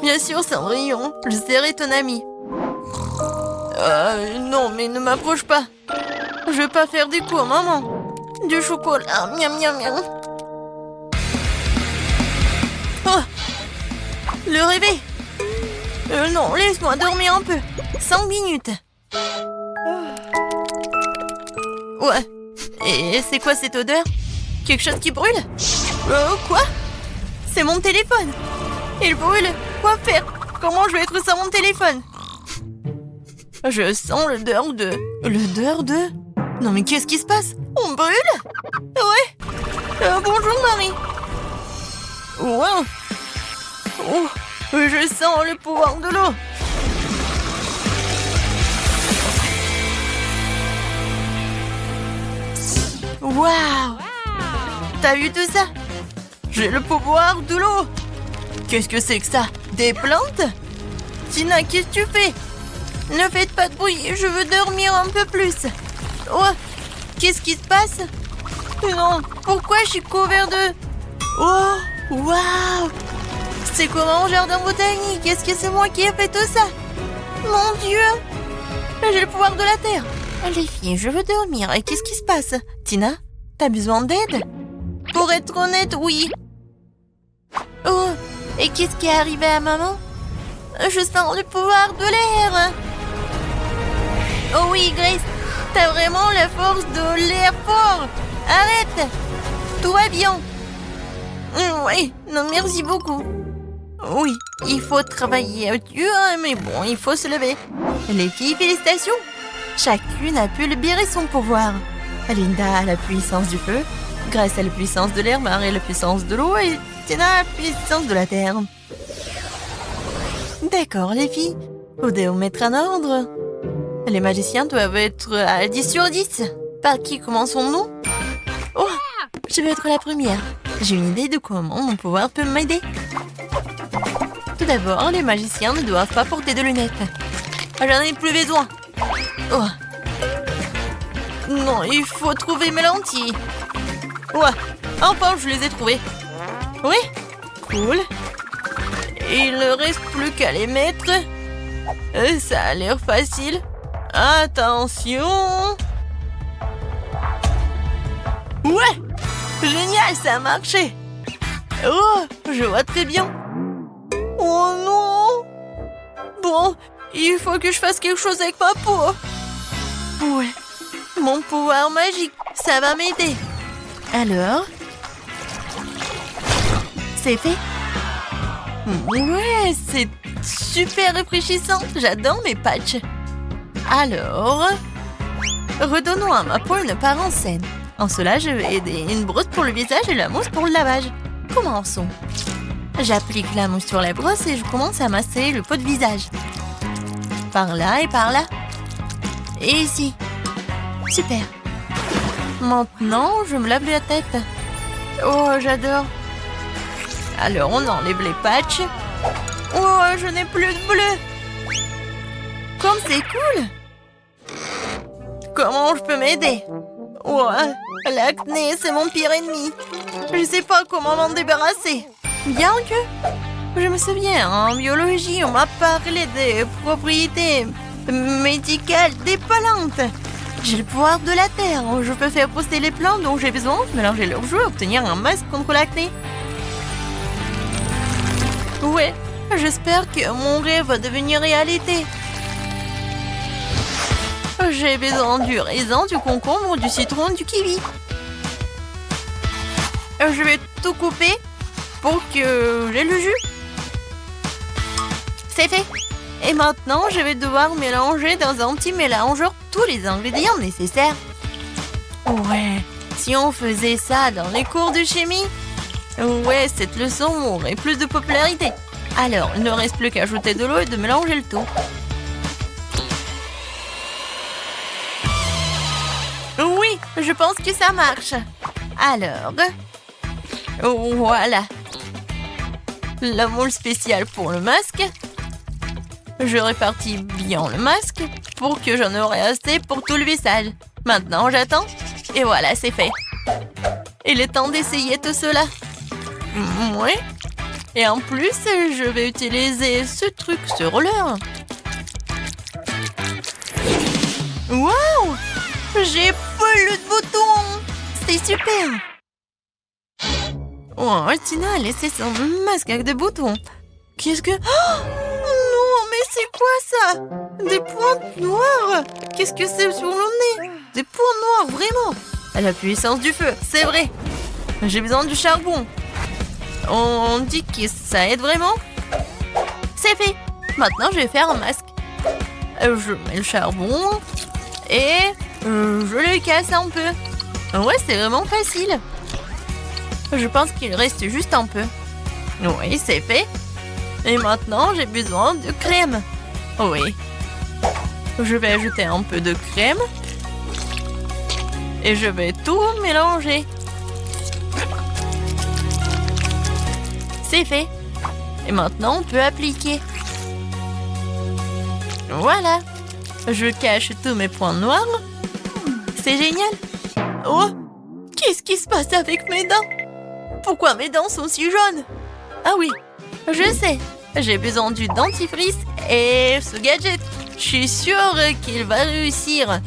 Bien sûr, Cendrillon, je serai ton ami. Non, mais ne m'approche pas. Je veux pas faire des coups, maman. Du chocolat, miam miam miam. Oh, le réveil. Non, laisse-moi dormir un peu. 5 minutes. Ouais. Et c'est quoi cette odeur? Quelque chose qui brûle? Quoi? C'est mon téléphone. Il brûle. Quoi faire? Comment je vais être sans mon téléphone? Je sens l'odeur de... L'odeur de... Non mais qu'est-ce qui se passe? On brûle? Ouais. Bonjour Marie. Wow. Oh, je sens le pouvoir de l'eau. Waouh! T'as vu tout ça? J'ai le pouvoir de l'eau. Qu'est-ce que c'est que ça? Des plantes? Tina, qu'est-ce que tu fais? Ne faites pas de bruit, je veux dormir un peu plus. Oh, qu'est-ce qui se passe? Non, pourquoi je suis couvert de... Oh, waouh! C'est comme un jardin botanique. Est-ce que c'est moi qui ai fait tout ça? Mon Dieu! J'ai le pouvoir de la terre. Les filles, je veux dormir. Et qu'est-ce qui se passe? Tina, t'as besoin d'aide? Pour être honnête, oui. Oh, et qu'est-ce qui est arrivé à maman? Je sens le pouvoir de l'air. Oh oui, Grace, t'as vraiment la force de l'air fort. Arrête. Tout va bien. Oui, non, merci beaucoup. Oui, il faut travailler dur, mais bon, il faut se lever. Les filles, félicitations. Chacune a pu libérer son pouvoir. Linda a la puissance du feu, Grace a la puissance de l'air, Marie a la puissance de l'eau et Tina a la puissance de la terre. D'accord, les filles. Vous devez vous mettre en ordre. Les magiciens doivent être à 10 sur 10. Par qui commençons-nous? Oh, je vais être la première. J'ai une idée de comment mon pouvoir peut m'aider. Tout d'abord, les magiciens ne doivent pas porter de lunettes. J'en ai plus besoin. Oh. Non, il faut trouver mes lentilles. Ouais, enfin, je les ai trouvées. Oui, cool. Il ne reste plus qu'à les mettre. Ça a l'air facile. Attention. Ouais, génial, ça a marché. Oh, je vois très bien. Oh non. Bon, il faut que je fasse quelque chose avec ma peau. Ouais, mon pouvoir magique, ça va m'aider. Alors, c'est fait. Ouais, c'est super rafraîchissant. J'adore mes patchs. Alors, redonnons à ma peau une apparence saine. En cela, je vais aider une brosse pour le visage et la mousse pour le lavage. Commençons. J'applique la mousse sur la brosse et je commence à masser le pot de visage. Par là et par là. Et ici. Super. Maintenant, je me lave la tête. Oh, j'adore. Alors, on enlève les patchs. Oh, je n'ai plus de bleu. Comme c'est cool. Comment je peux m'aider? Oh, l'acné, c'est mon pire ennemi. Je sais pas comment m'en débarrasser. Bien que... Je me souviens, en biologie, on m'a parlé des propriétés médicales des plantes. J'ai le pouvoir de la terre. Je peux faire pousser les plantes dont j'ai besoin, mélanger leurs jus et obtenir un masque contre l'acné. Ouais, j'espère que mon rêve va devenir réalité. J'ai besoin du raisin, du concombre, du citron, du kiwi. Je vais tout couper pour que j'ai le jus. C'est fait. Et maintenant, je vais devoir mélanger dans un petit mélangeur tous les ingrédients nécessaires. Ouais, si on faisait ça dans les cours de chimie, ouais, cette leçon aurait plus de popularité. Alors, il ne reste plus qu'à ajouter de l'eau et de mélanger le tout. Oui, je pense que ça marche. Alors, voilà. La moule spéciale pour le masque. Je répartis bien le masque pour que j'en aurai assez pour tout le visage. Maintenant, j'attends. Et voilà, c'est fait. Il est temps d'essayer tout cela. Oui. Et en plus, je vais utiliser ce truc sur l'heure. Waouh! J'ai plus de boutons! C'est super! Oh, Tina a laissé son masque avec des boutons. Qu'est-ce que... Oh non, mais c'est quoi ça? Des pointes noires! Qu'est-ce que c'est sur le nez? Des points noirs, vraiment! À la puissance du feu, c'est vrai! J'ai besoin du charbon. On dit que ça aide vraiment? C'est fait! Maintenant, je vais faire un masque. Je mets le charbon et je le casse un peu. Ouais, c'est vraiment facile. Je pense qu'il reste juste un peu. Oui, c'est fait. Et maintenant, j'ai besoin de crème. Oui. Je vais ajouter un peu de crème. Et je vais tout mélanger. C'est fait. Et maintenant, on peut appliquer. Voilà. Je cache tous mes points noirs. C'est génial. Oh, qu'est-ce qui se passe avec mes dents? Pourquoi mes dents sont si jaunes? Ah oui, je sais. J'ai besoin du dentifrice et ce gadget. Je suis sûre qu'il va réussir.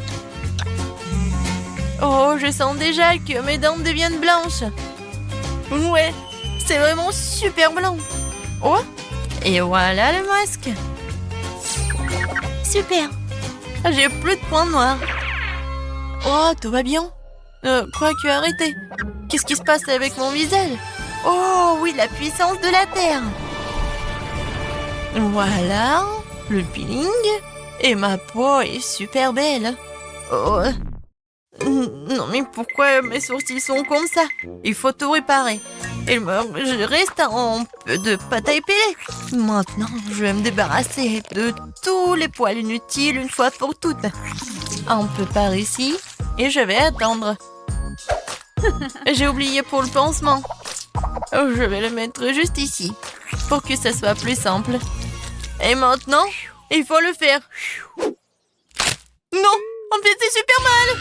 Oh, je sens déjà que mes dents deviennent blanches. Ouais, c'est vraiment super blanc. Oh, et voilà le masque. Super. J'ai plus de points noirs. Oh, tout va bien. Quoique, arrêtez. Qu'est-ce qui se passe avec mon visage? Oh, oui, la puissance de la Terre. Voilà, le peeling. Et ma peau est super belle. Oh. Non, mais pourquoi mes sourcils sont comme ça? Il faut tout réparer. Je reste un peu de pâte à épiler. Maintenant, je vais me débarrasser de tous les poils inutiles une fois pour toutes. Un peu par ici. Et je vais attendre. J'ai oublié pour le pansement. Je vais le mettre juste ici. Pour que ça soit plus simple. Et maintenant, il faut le faire. Non, en fait, c'est super mal.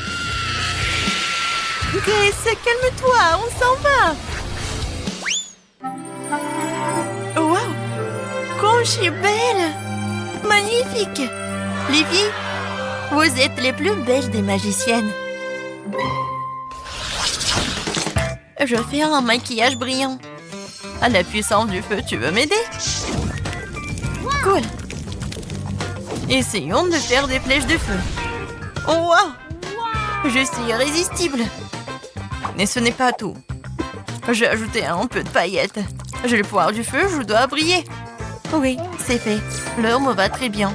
Grace, calme-toi, on s'en va. Wow, comme je suis belle. Magnifique. Les filles, vous êtes les plus belles des magiciennes. Je vais faire un maquillage brillant. À la puissance du feu, tu veux m'aider? Cool. Essayons de faire des flèches de feu. Oh, wow! Je suis irrésistible. Mais ce n'est pas tout. J'ai ajouté un peu de paillettes. J'ai le pouvoir du feu, je dois briller. Oui, c'est fait. L'heure me va très bien.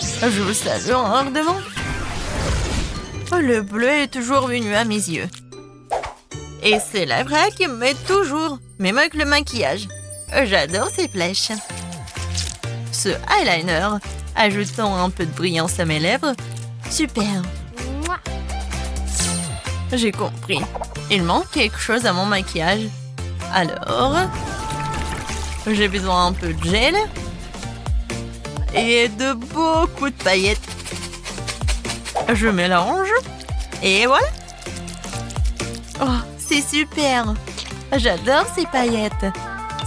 Je vous salue ardemment. Le bleu est toujours venu à mes yeux. Et c'est la vraie qui me met toujours, même avec le maquillage. J'adore ces flèches. Ce eyeliner, ajoutant un peu de brillance à mes lèvres. Super. J'ai compris. Il manque quelque chose à mon maquillage. Alors, j'ai besoin un peu de gel et de beaucoup de paillettes. Je mélange et voilà. Oh, c'est super. J'adore ces paillettes.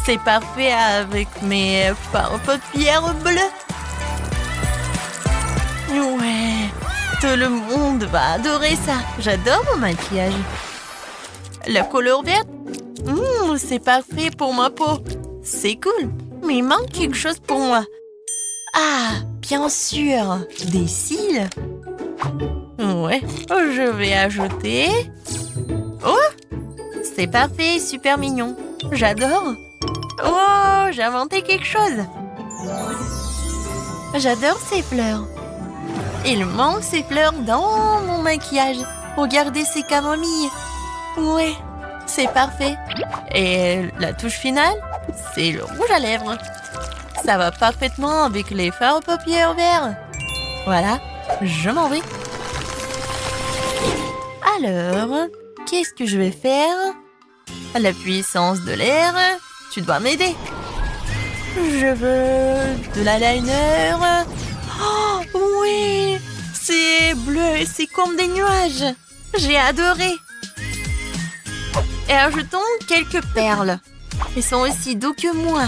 C'est parfait avec mes fards paupières bleues. Ouais, tout le monde va adorer ça. J'adore mon maquillage. La couleur verte, c'est parfait pour ma peau. C'est cool, mais il manque quelque chose pour moi. Ah, bien sûr, des cils. Ouais, je vais ajouter... Oh, c'est parfait, super mignon. J'adore. Oh, j'ai inventé quelque chose. J'adore ces fleurs. Il manque ces fleurs dans mon maquillage. Regardez ces camomilles. Ouais, c'est parfait. Et la touche finale, c'est le rouge à lèvres. Ça va parfaitement avec les fards aux paupières verts. Voilà, je m'en vais. Alors, qu'est-ce que je vais faire? La puissance de l'air, tu dois m'aider. Je veux de l'eyeliner. Oh, oui, c'est bleu et c'est comme des nuages. J'ai adoré. Et ajoutons quelques perles. Ils sont aussi doux que moi.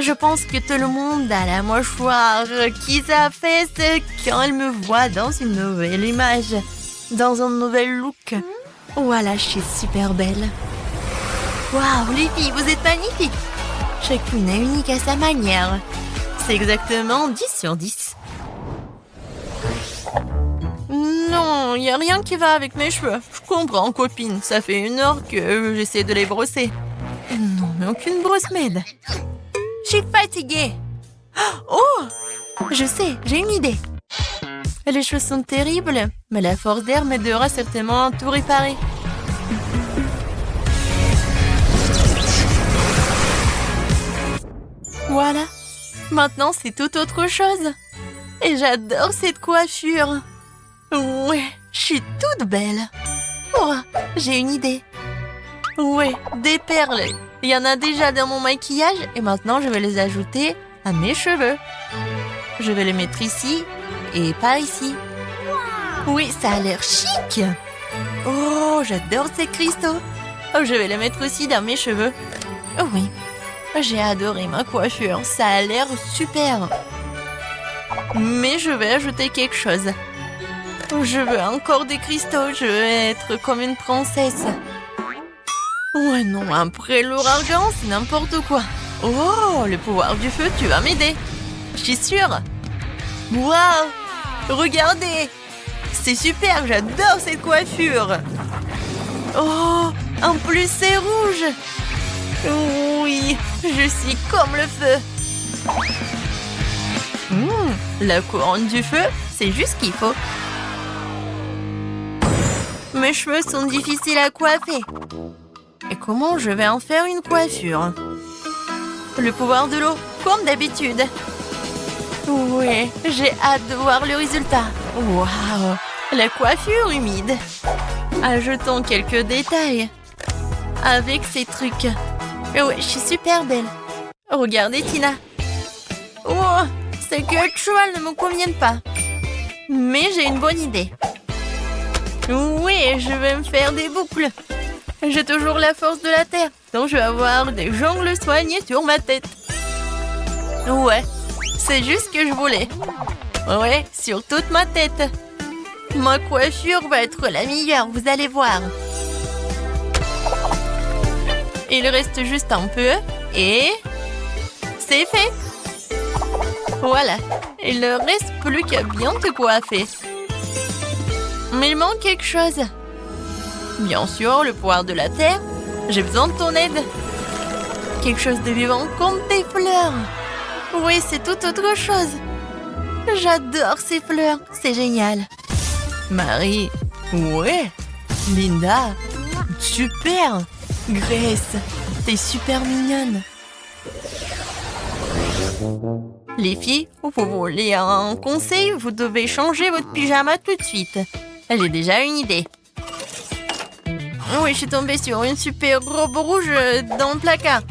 Je pense que tout le monde a la mâchoire qui s'affaisse quand elle me voit dans une nouvelle image, dans un nouvel look. Voilà, je suis super belle. Waouh, les filles, vous êtes magnifiques. Chacune est unique à sa manière. C'est exactement 10 sur 10. Non, il n'y a rien qui va avec mes cheveux. Je comprends, copine. Ça fait 1 heure que j'essaie de les brosser. Non, mais aucune brosse m'aide. Je suis fatiguée. Oh, je sais, j'ai une idée. Les cheveux sont terribles, mais la force d'air m'aidera certainement à tout réparer. Voilà. Maintenant, c'est tout autre chose. Et j'adore cette coiffure. Ouais, je suis toute belle. Oh, j'ai une idée. Ouais, des perles. Il y en a déjà dans mon maquillage et maintenant je vais les ajouter à mes cheveux. Je vais les mettre ici et par ici. Oui, ça a l'air chic. Oh, j'adore ces cristaux. Oh, je vais les mettre aussi dans mes cheveux. Oh oui, j'ai adoré ma coiffure. Ça a l'air super. Mais je vais ajouter quelque chose. Je veux encore des cristaux. Je veux être comme une princesse. Ouais, non, après l'ouragan, c'est n'importe quoi. Oh, le pouvoir du feu, tu vas m'aider. Je suis sûre. Waouh, regardez. C'est super, j'adore cette coiffure. Oh, en plus c'est rouge. Oui, je suis comme le feu. La couronne du feu, c'est juste ce qu'il faut. Mes cheveux sont difficiles à coiffer. Et comment je vais en faire une coiffure? Le pouvoir de l'eau, comme d'habitude. Oui, j'ai hâte de voir le résultat. Waouh, la coiffure humide. Ajoutons quelques détails. Avec ces trucs. Oui, je suis super belle. Regardez, Tina. Oh, ces queues de cheval ne me conviennent pas. Mais j'ai une bonne idée. Oui, je vais me faire des boucles. J'ai toujours la force de la terre, donc je vais avoir des jongles soignés sur ma tête. Ouais, c'est juste ce que je voulais. Ouais, sur toute ma tête. Ma coiffure va être la meilleure, vous allez voir. Il reste juste un peu et... c'est fait. Voilà, il ne reste plus qu'à bien te coiffer. Mais il manque quelque chose. Bien sûr, le pouvoir de la terre. J'ai besoin de ton aide. Quelque chose de vivant comme des fleurs. Oui, c'est tout autre chose. J'adore ces fleurs, c'est génial. Marie, ouais. Linda, super. Grace, t'es super mignonne. Les filles, vous voulez un conseil? Vous devez changer votre pyjama tout de suite. J'ai déjà une idée. Oui, je suis tombée sur une super robe rouge dans le placard.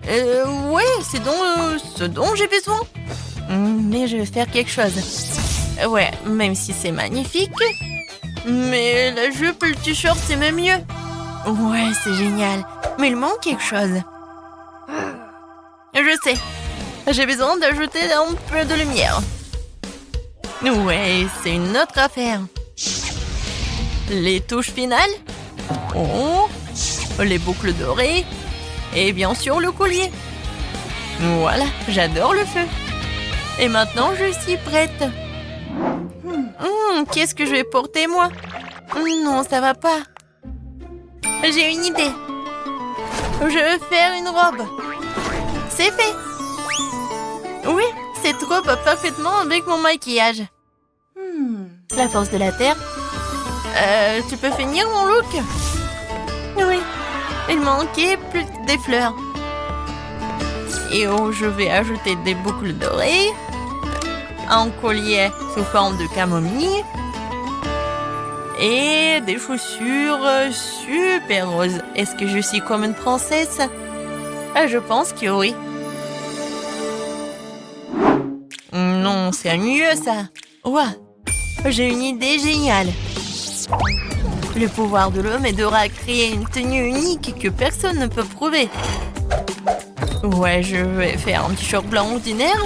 Ouais, c'est ce dont j'ai besoin. Mais je vais faire quelque chose. Ouais, même si c'est magnifique. Mais la jupe, le t-shirt, c'est même mieux. Ouais, c'est génial. Mais il manque quelque chose. Je sais. J'ai besoin d'ajouter un peu de lumière. Ouais, c'est une autre affaire. Les touches finales. Oh, les boucles dorées. Et bien sûr le collier. Voilà, j'adore le feu. Et maintenant, je suis prête. Qu'est-ce que je vais porter, moi? Non, ça va pas. J'ai une idée. Je vais faire une robe. C'est fait. Oui, cette robe va parfaitement avec mon maquillage. La force de la terre. Tu peux finir mon look? Oui, il manquait plus que des fleurs. Et oh, je vais ajouter des boucles d'oreilles. Un collier sous forme de camomille. Et des chaussures super roses. Est-ce que je suis comme une princesse? Je pense que oui. Non, c'est mieux ça. Ouais, j'ai une idée géniale. Le pouvoir de l'homme aidera à créer une tenue unique que personne ne peut prouver. Ouais, je vais faire un t-shirt blanc ordinaire.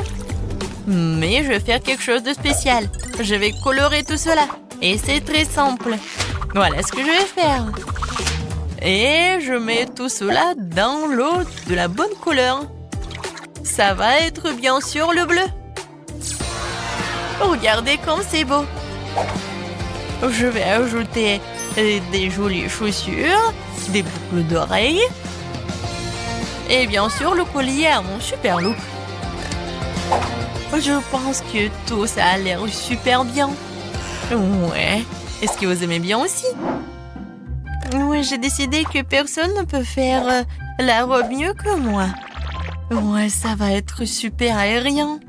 Mais je vais faire quelque chose de spécial. Je vais colorer tout cela. Et c'est très simple. Voilà ce que je vais faire. Et je mets tout cela dans l'eau de la bonne couleur. Ça va être bien sûr le bleu. Regardez comme c'est beau. Je vais ajouter des jolies chaussures, des boucles d'oreilles. Et bien sûr le collier à mon super look. Je pense que tout ça a l'air super bien. Ouais. Est-ce que vous aimez bien aussi? Oui, j'ai décidé que personne ne peut faire la robe mieux que moi. Ouais, ça va être super aérien.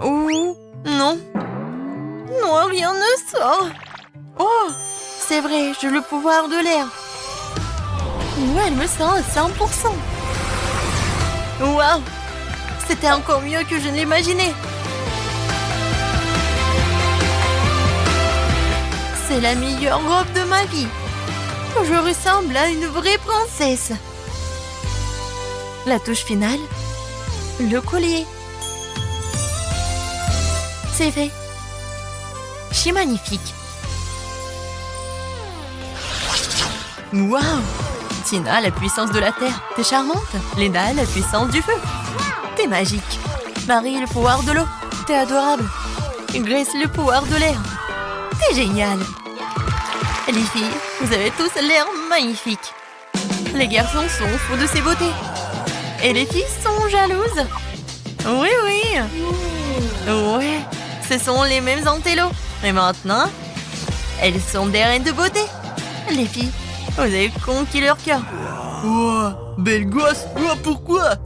Ouh, non. Non, rien ne sort. Oh, c'est vrai, j'ai le pouvoir de l'air. Ouais, elle me sent à 100%. Waouh, c'était encore mieux que je ne l'imaginais. C'est la meilleure robe de ma vie. Je ressemble à une vraie princesse. La touche finale, le collier. C'est fait. C'est magnifique. Waouh! Tina, la puissance de la terre. T'es charmante. Linda, la puissance du feu. T'es magique. Marie, le pouvoir de l'eau. T'es adorable. Grace, le pouvoir de l'air. T'es génial. Les filles, vous avez tous l'air magnifiques. Les garçons sont fous de ces beautés. Et les filles sont jalouses. Oui, oui. Ouais, ce sont les mêmes antélos. Mais maintenant, elles sont des reines de beauté. Les filles, vous avez conquis leur cœur. Oh, belle gosse. Oh, pourquoi?